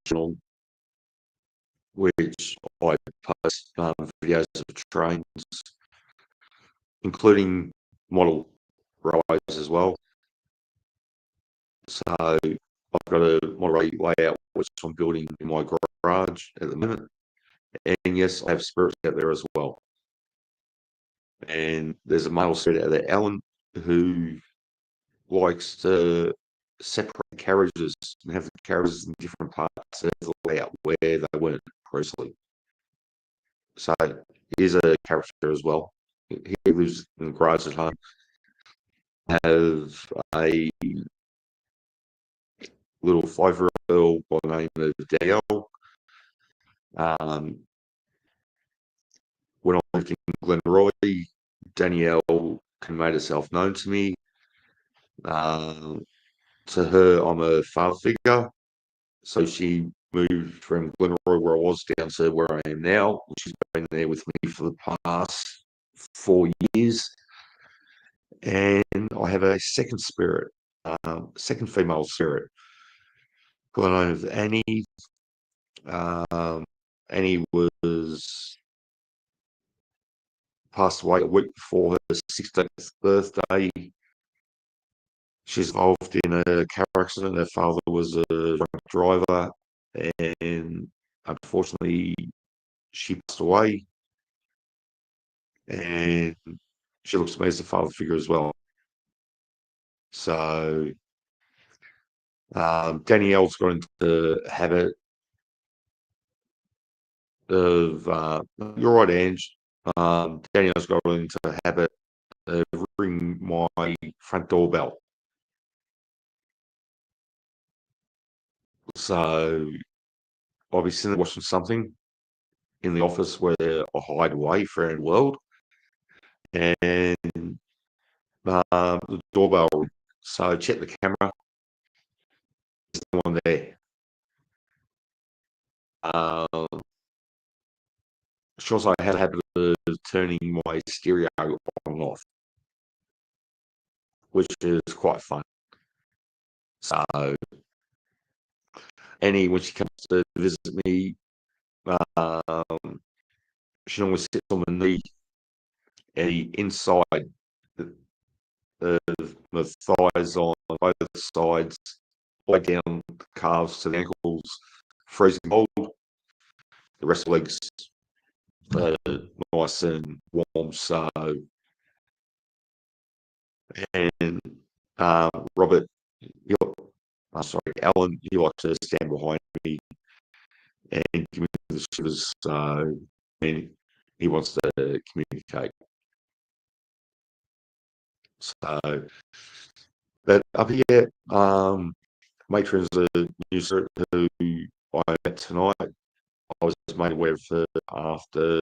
channel which I post videos of trains, including model railways as well. So I've got a model railway layout which I'm building in my garage at the moment. And yes, I have spirits out there as well. And there's a male spirit out there, Alan, who likes to separate carriages and have the carriages in different parts of the layout where they weren't previously. So he's a character as well. He lives in the garage at home. I have a little 5-year-old girl by the name of Danielle. When I lived in Glenroy, Danielle made herself known to me. To her, I'm a father figure. So she moved from Glenroy, where I was, down to where I am now. She's been there with me for the past 4 years. And I have a second spirit, second female spirit, by the name of Annie. Annie was passed away a week before her 16th birthday. She's involved in a car accident. Her father was a drunk driver, and unfortunately, she passed away. And she looks to me as a father figure as well. So Danielle's got into the habit of, you're right, Ange. Danielle's got into the habit of ringing my front doorbell. So I'll be sitting there watching something in the office where I hide away from the world, and the doorbell. So I check the camera. There's no one there. Sure, I had a habit of turning my stereo on and off, which is quite fun. So Annie, when she comes to visit me, she always sits on my knee, and inside the thighs on both sides, all down the calves to the ankles, freezing cold. The rest of the legs nice and warm. So, and Robert, Alan, he likes to stand behind me and give me the shivers. So, and he wants to communicate. So, but up here, Matron's a user who I met tonight. I was made aware of her after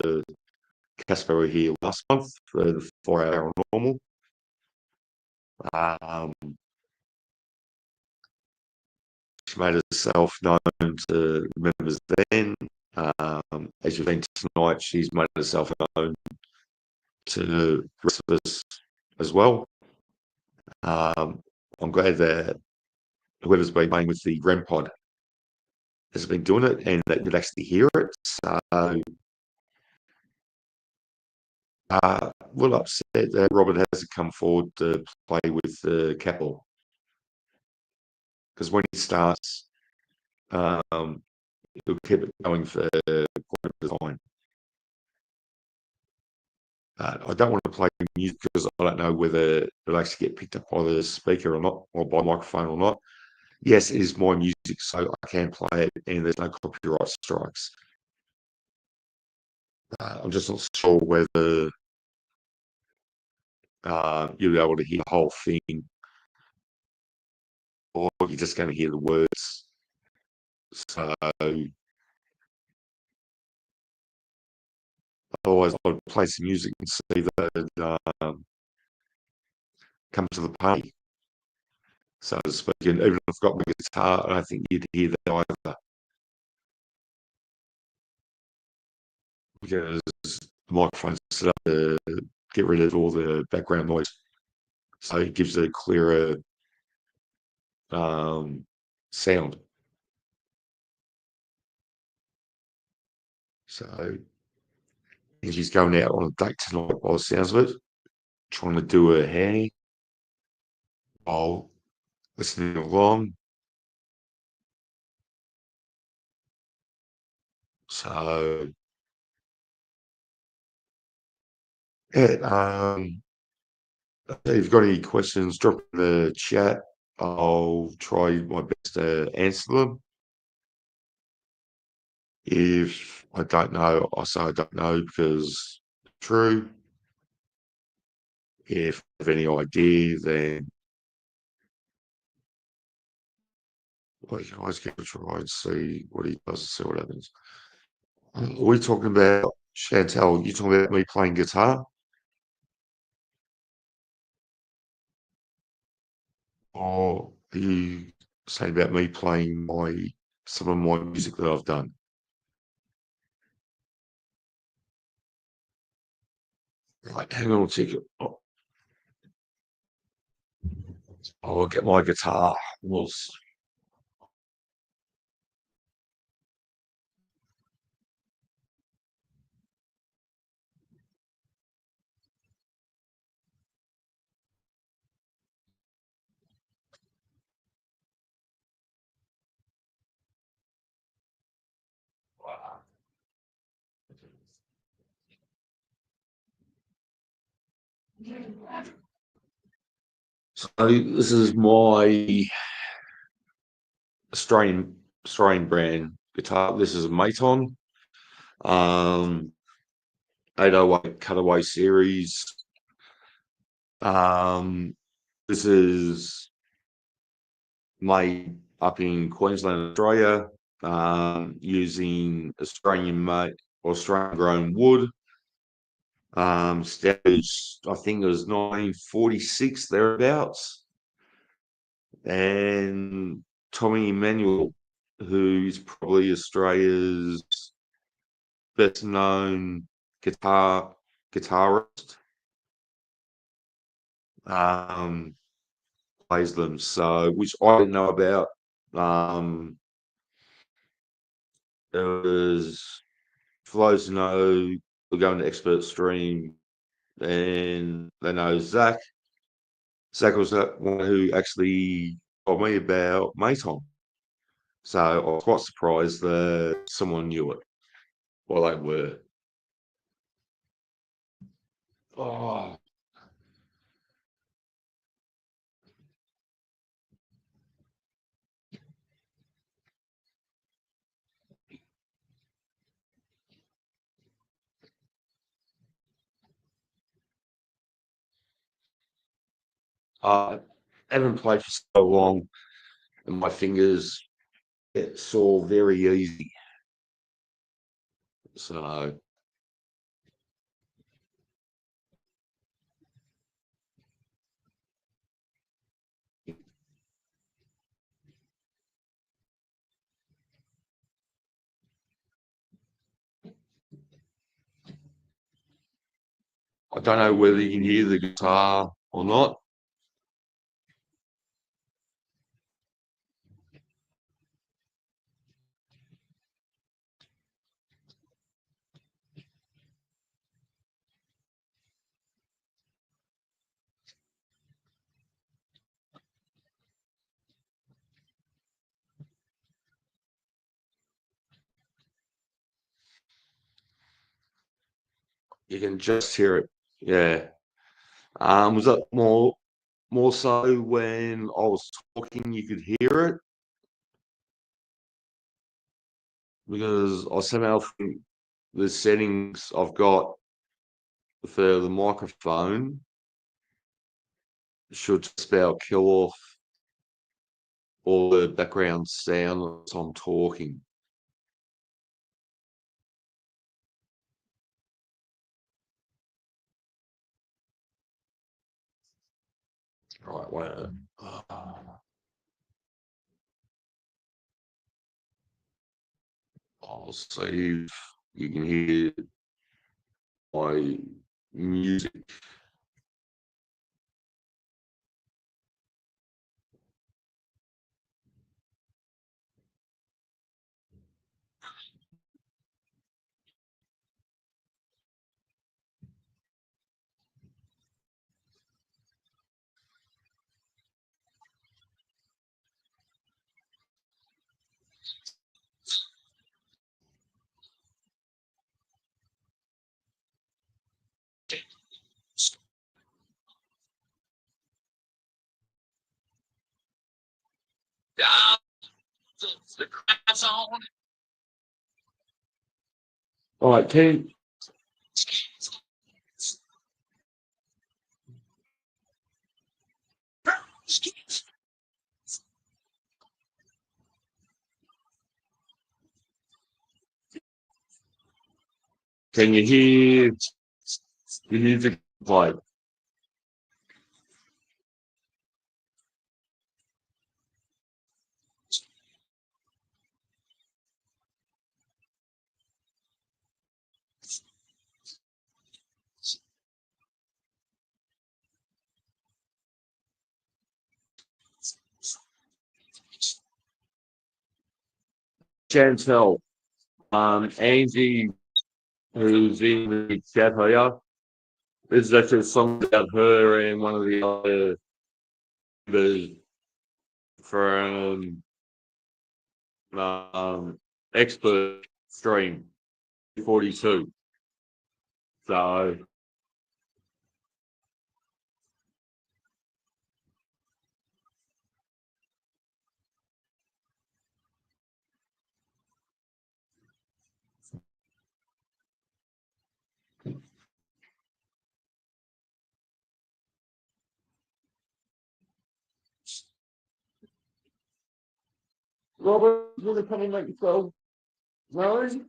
Casper were here last month for the 4-hour normal. She made herself known to members then. As you've seen tonight, she's made herself known to the rest of us as well. I'm glad that whoever's been playing with the REM pod has been doing it and that you'd actually hear it. So a little upset that Robert hasn't come forward to play with the Capel, because when he starts, he'll keep it going for quite a bit of time. I don't want to play music because I don't know whether it'll actually get picked up by the speaker or not, or by microphone or not. Yes, it is my music, so I can play it, and there's no copyright strikes. I'm just not sure whether you'll be able to hear the whole thing, or you're just going to hear the words. So otherwise, I'd play some music and see that come to the party, so to speak. And even if I've got my guitar, I don't think you'd hear that either, because the microphone's set up to get rid of all the background noise, so it gives a clearer sound. So she's going out on a date tonight, by the sounds of it, trying to do her hair while listening along. So yeah, if you've got any questions, drop in the chat. I'll try my best to answer them. If I don't know, I say I don't know because it's true. If I have any idea, then I can always give it a try and see what he does and see what happens. Are we talking about, Chantel, you talking about me playing guitar? Or are you saying about me playing some of my music that I've done? Right, hang on a second. I'll get my guitar. So this is my Australian brand guitar. This is a Maton, um, 808 Cutaway series. Um, this is made up in Queensland, Australia, using Australian grown wood. Established, I think it was 1946 thereabouts, and Tommy Emmanuel, who's probably Australia's best known guitarist, um, plays them. So, which I didn't know about. It was, for those who know, we're going to expert stream, and they know Zach. Zach was the one who actually told me about Maton. So I was quite surprised that someone knew it. Well, they were. Oh, I haven't played for so long, and my fingers get sore very easy. So I don't know whether you can hear the guitar or not. You can just hear it. Yeah. Was that more so when I was talking, you could hear it? Because I somehow think the settings I've got for the microphone should spell kill off all the background sound as I'm talking. Right, wait. I'll see if you can hear my music. All right, can you hear the music play? Chantel, Angie, who's in the chat here, this is actually a song about her and one of the other members from Expert Stream 42. So, Robert, you want to come and make yourself known?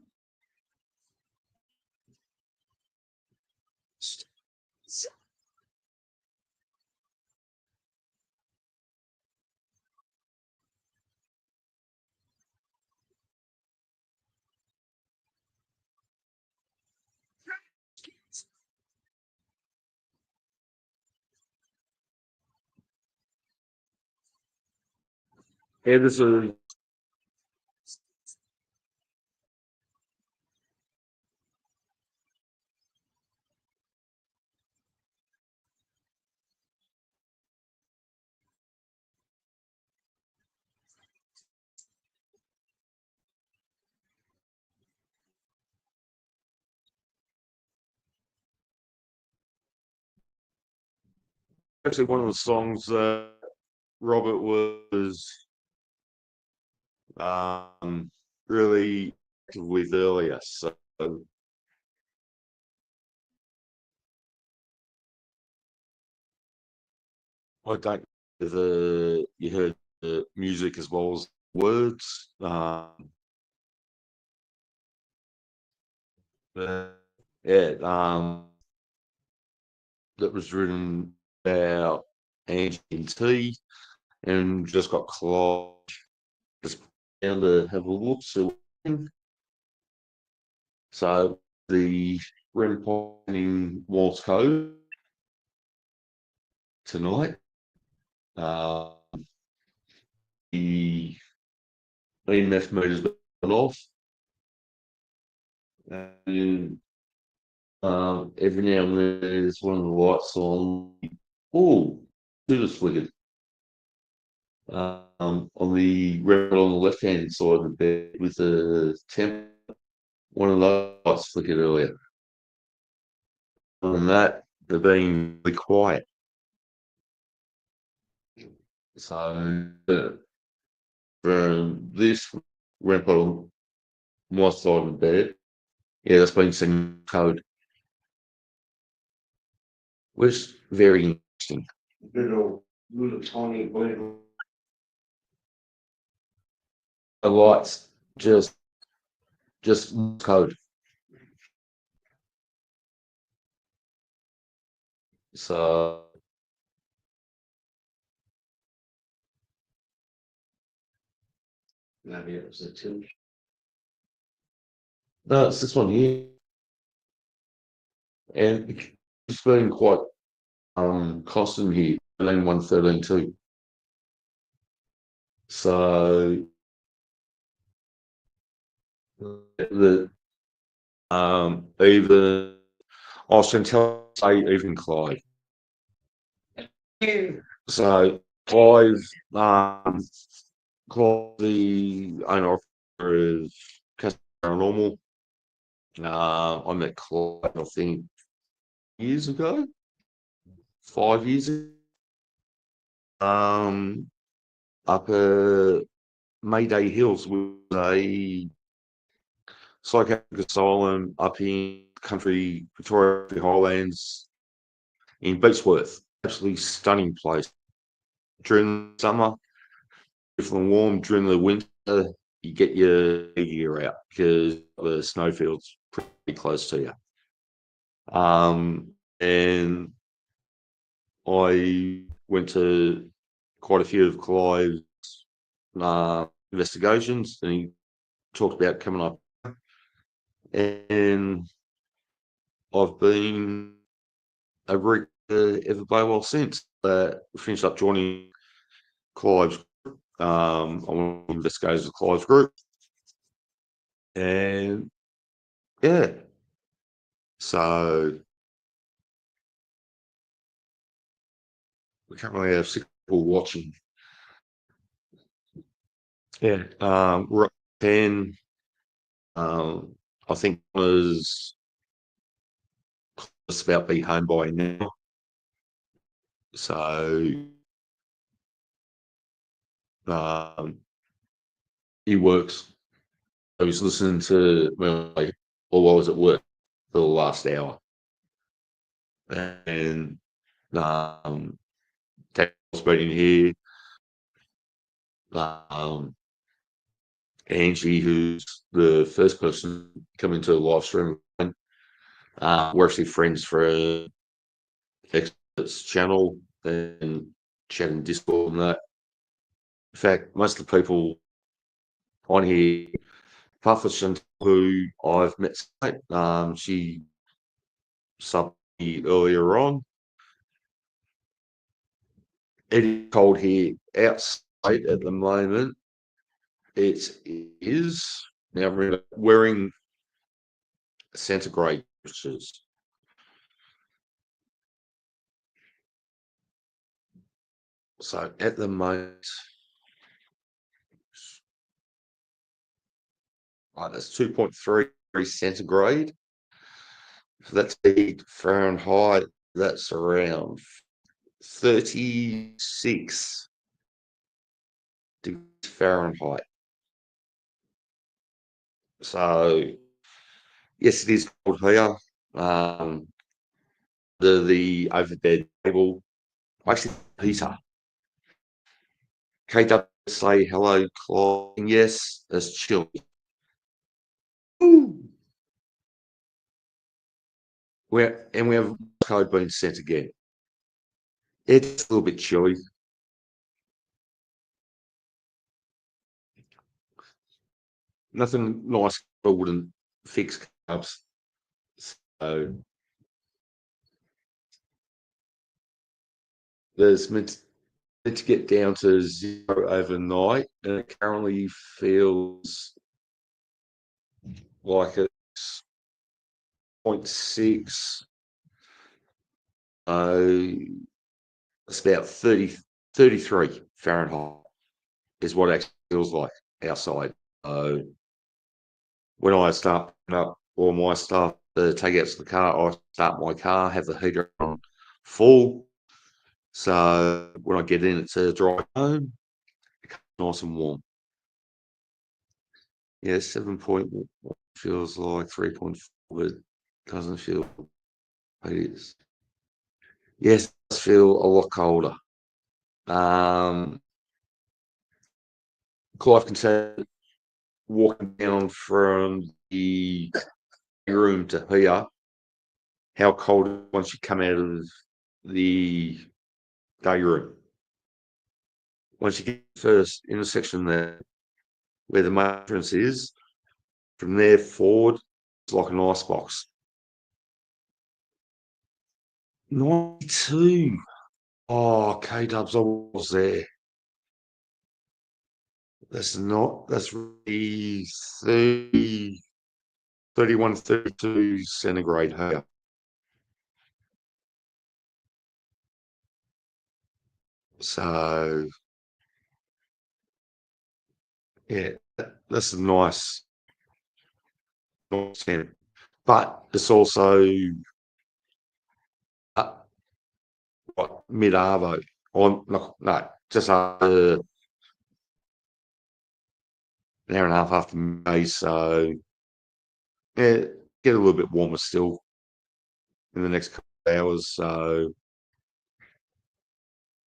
Yeah, this is actually one of the songs that Robert was um, really active with earlier. So I don't know whether you heard the music as well as words. But yeah, that was written about Angie and T, and just got Clive just down to have a look. So the REM in Morse code tonight. Uh, the EMF meter's been off, and every now and then there's one of the lights on. Oh, it just flickered. On the red on the left hand side of the bed with the temp, one of those lights flickered earlier. Other than that, they've been really quiet. So for this ramp on my side of the bed, yeah, that's been some code, which is very interesting. little tiny little lights, just code. So maybe it was a two. No, it's this one here, and it's been quite constant here. 113.2. So the even Austin tell say even Clive. So Clive, Clive, the owner of Paranormal. I met Clive, I think, years ago, 5 years ago, up at Mayday Hills with a psychiatric asylum up in country Victoria Highlands in Beechworth. Absolutely stunning place. During the summer, beautiful and warm. During the winter, you get your gear out because the snowfield's pretty close to you. And I went to quite a few of Clive's investigations, and he talked about coming up. And I've been a very ever play well since. Finished up joining Clive's. I went to investigators of Clive's group, and yeah, so we currently have 6 people watching. Yeah, we're up 10. I think was just about be home by now. So he works. I was listening to while I was at work for the last hour, and Daniel's been in here. Um, Angie, who's the first person coming to the live stream, we're actually friends for a experts channel and chatting Discord and that. In fact, most of the people on here, apart from Chantal, who I've met, she subbed me earlier on. It is cold here outside at the moment. It is now wearing centigrade temperatures. So at the moment, that's 2.3 degrees centigrade. So that's Fahrenheit. That's around 36 degrees Fahrenheit. So yes, it is cold here. The overbed table, actually heater. KW say hello, Claude. Yes, it's chilly. We have code being sent again. It's a little bit chilly. Nothing nice I wouldn't fix cups. So there's meant to get down to 0 overnight, and it currently feels like it's 0.6. It's about 33 Fahrenheit is what it actually feels like outside. When I start putting up all my stuff to take out to the car, I start my car, have the heater on full. So when I get in, it's a drive home, nice and warm. Yeah, 7.1 feels like 3.4, but doesn't feel it is. Yes, it does feel a lot colder. Um, Clive can say walking down from the room to here, how cold it is once you come out of the day room. Once you get to the first intersection there, where the mattress is, from there forward, it's like an icebox. 92. Oh, K-Dubs, I was there. That's really 30, 31, 32 centigrade here. So, yeah, that's a nice temp. But it's also uh, what, mid-Arvo. On no, just an hour and a half after May. So, yeah, get a little bit warmer still in the next couple of hours. So,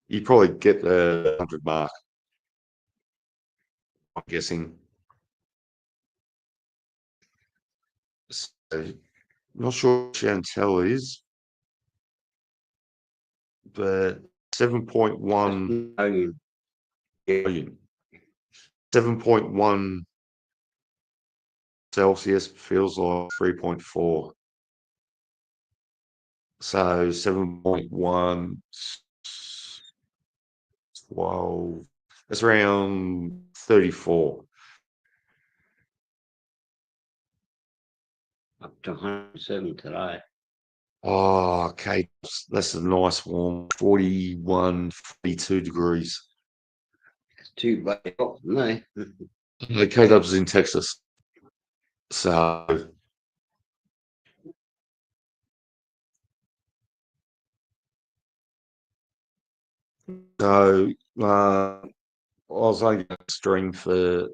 you probably get the 100 mark, I'm guessing. So, not sure what Chantel is, but 7.1 Kelvin, 7.1 Celsius feels like 3.4. So 7.1, 12, that's around 34. Up to 107 today. Oh, okay. That's a nice warm 41, 42 degrees. It's too bad hot for me. Okay, that was in Texas. So, so I was only going to stream for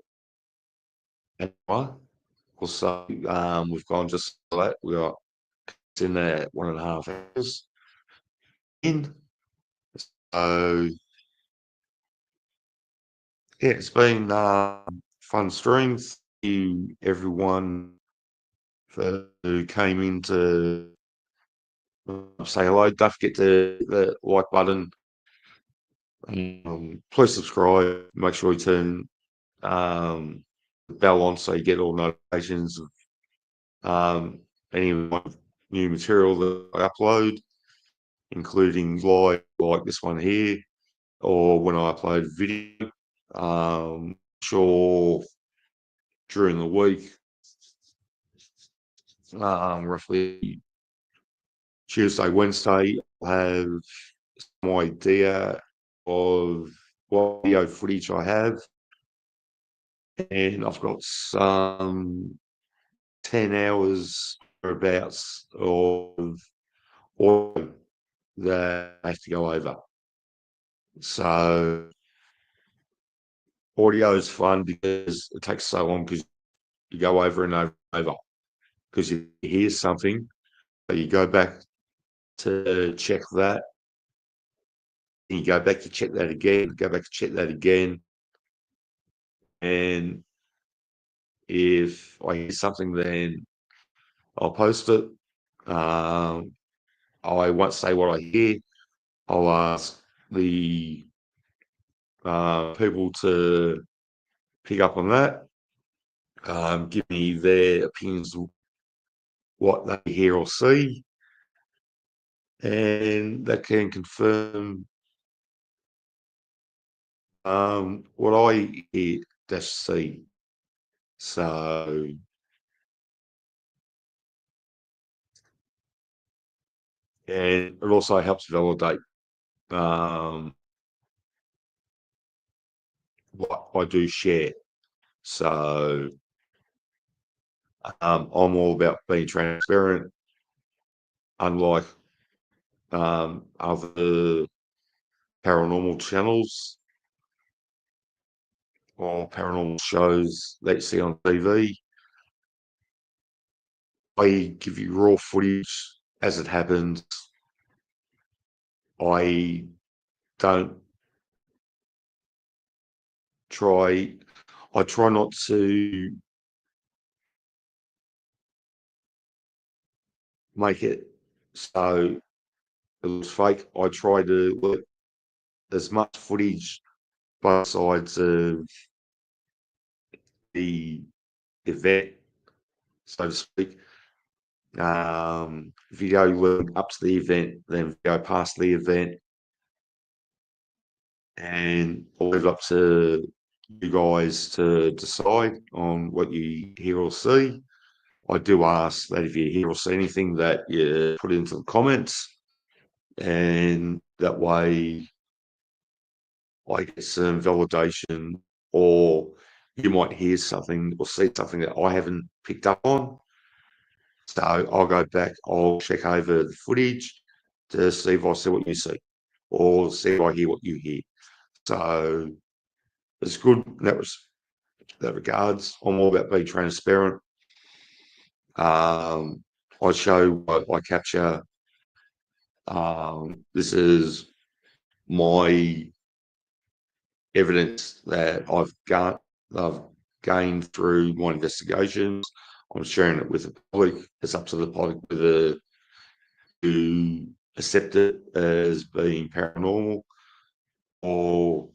an hour or so. We've gone just like that. We got in there 1.5 hours in. So, yeah, it's been fun stream. Thank you, everyone, for who came in to say hello. Don't forget the like button. Please subscribe. Make sure you turn the bell on so you get all notifications of any of my new material that I upload, including live like this one here, or when I upload video. Sure, during the week, roughly Tuesday, Wednesday, I'll have some idea of what video footage I have, and I've got some 10 hours thereabouts of audio that I have to go over. So audio is fun because it takes so long because you go over and over and over because you hear something, but you go back to check that, and you go back to check that again, go back to check that again, and if I hear something, then I'll post it. Um, I won't say what I hear. I'll ask the people to pick up on that, give me their opinions of what they hear or see, and that can confirm what I hear dash see. So, and it also helps validate um, what I do share. So, I'm all about being transparent, unlike other paranormal channels or paranormal shows that you see on TV. I give you raw footage as it happens, I don't try. I try not to make it so it looks fake. I try to let as much footage both sides of the event, so to speak. Video leading up to the event, then video past the event, and I'll leave it up to you guys to decide on what you hear or see. I do ask that if you hear or see anything that you put into the comments, and that way I get some validation, or you might hear something or see something that I haven't picked up on. So I'll go back, I'll check over the footage to see if I see what you see, or see if I hear what you hear. So it's good in that regards. I'm all about being transparent. I show what I capture. This is my evidence that I've gained through my investigations. I'm sharing it with the public. It's up to the public whether to accept it as being paranormal, or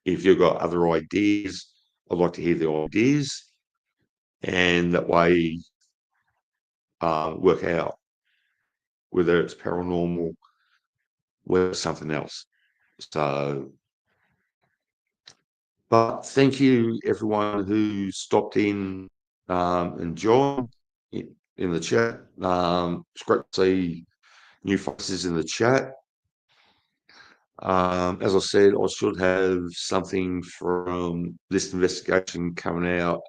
if you've got other ideas, I'd like to hear the ideas, and that way work out whether it's paranormal, whether it's something else. So, but thank you everyone who stopped in and joined in the chat. It's great to see new faces in the chat. As I said, I should have something from this investigation coming out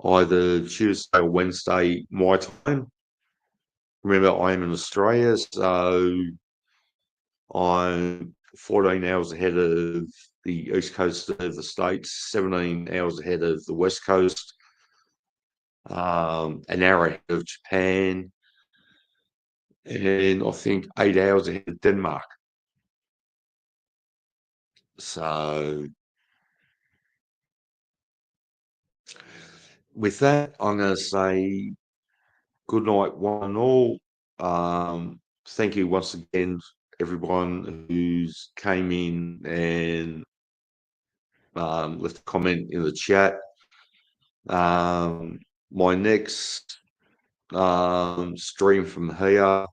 either Tuesday or Wednesday my time. Remember, I am in Australia, so I'm 14 hours ahead of the east coast of the States, 17 hours ahead of the west coast, an hour ahead of Japan, and I think 8 hours ahead of Denmark. So with that, I'm going to say good night, one and all. Thank you once again, everyone who's came in and left a comment in the chat. My next stream from here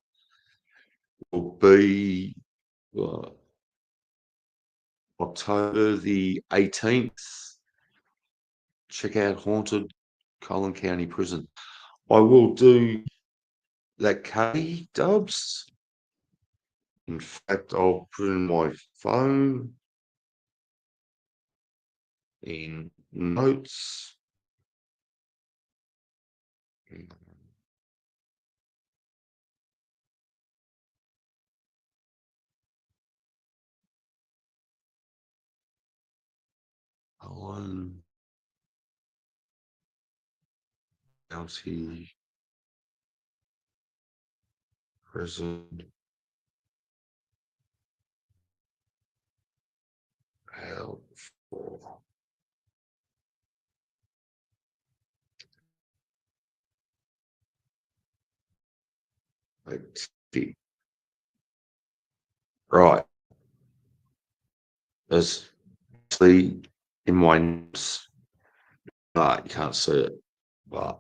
will be October the 18th. Check out Haunted Collin County Prison. I will do that K dubs. In fact, I'll put in my phone in notes. Collin County Prison. Help for activity. Right. There's actually in my notes. You can't see it, but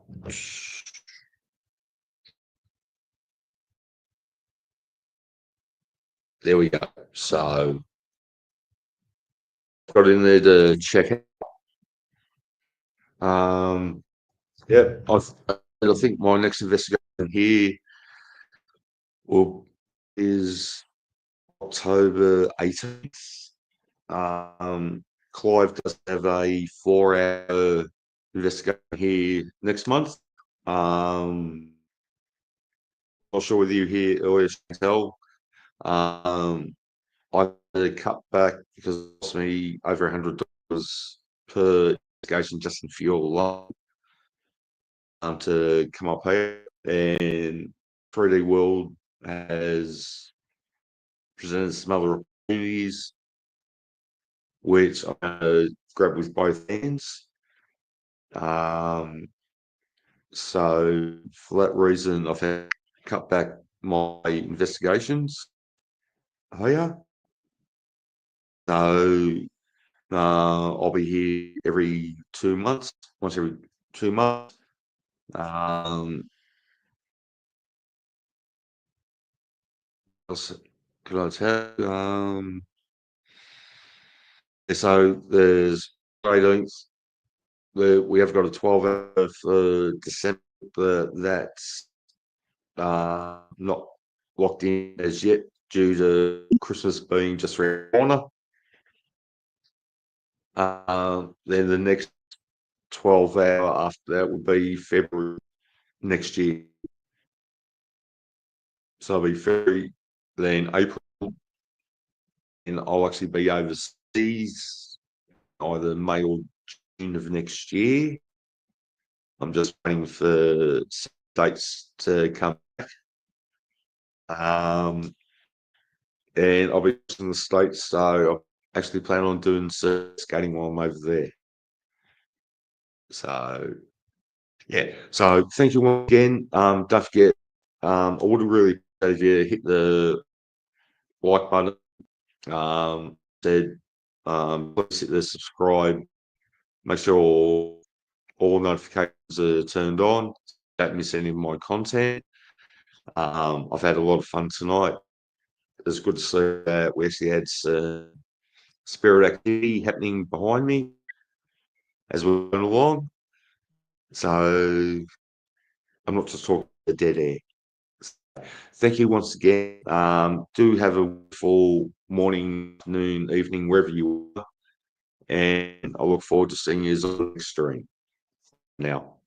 there we go. So got in there to check it. Yeah, I think my next investigation here is October 18th. Clive does have a 4-hour investigation here next month. Not sure whether you hear earlier, Chantel. I had to cut back because it cost me over $100 per investigation just in fuel alone to come up here. And 3D World has presented some other opportunities, which I'm going to grab with both hands. So for that reason, I've had to cut back my investigations. Oh yeah. So I'll be here every 2 months, once every 2 months. Else could I tell? So there's 18th. We have got a 12th for December, but that's not locked in as yet due to Christmas being just around the corner. Then the next 12-hour after that would be February next year. So it'll be February, then April, and I'll actually be overseas either May or June of next year. I'm just waiting for dates to come back. And I'll be in the States, so I actually plan on doing surf skating while I'm over there. So yeah, so thank you once again. Don't forget, I would really appreciate if you hit the like button. Said, please hit the subscribe. Make sure all notifications are turned on. Don't miss any of my content. I've had a lot of fun tonight. It's good to see that we actually had some spirit activity happening behind me as we went along. So I'm not just talking the dead air. Thank you once again. Do have a wonderful morning, afternoon, evening, wherever you are. And I look forward to seeing you on the next stream. Now.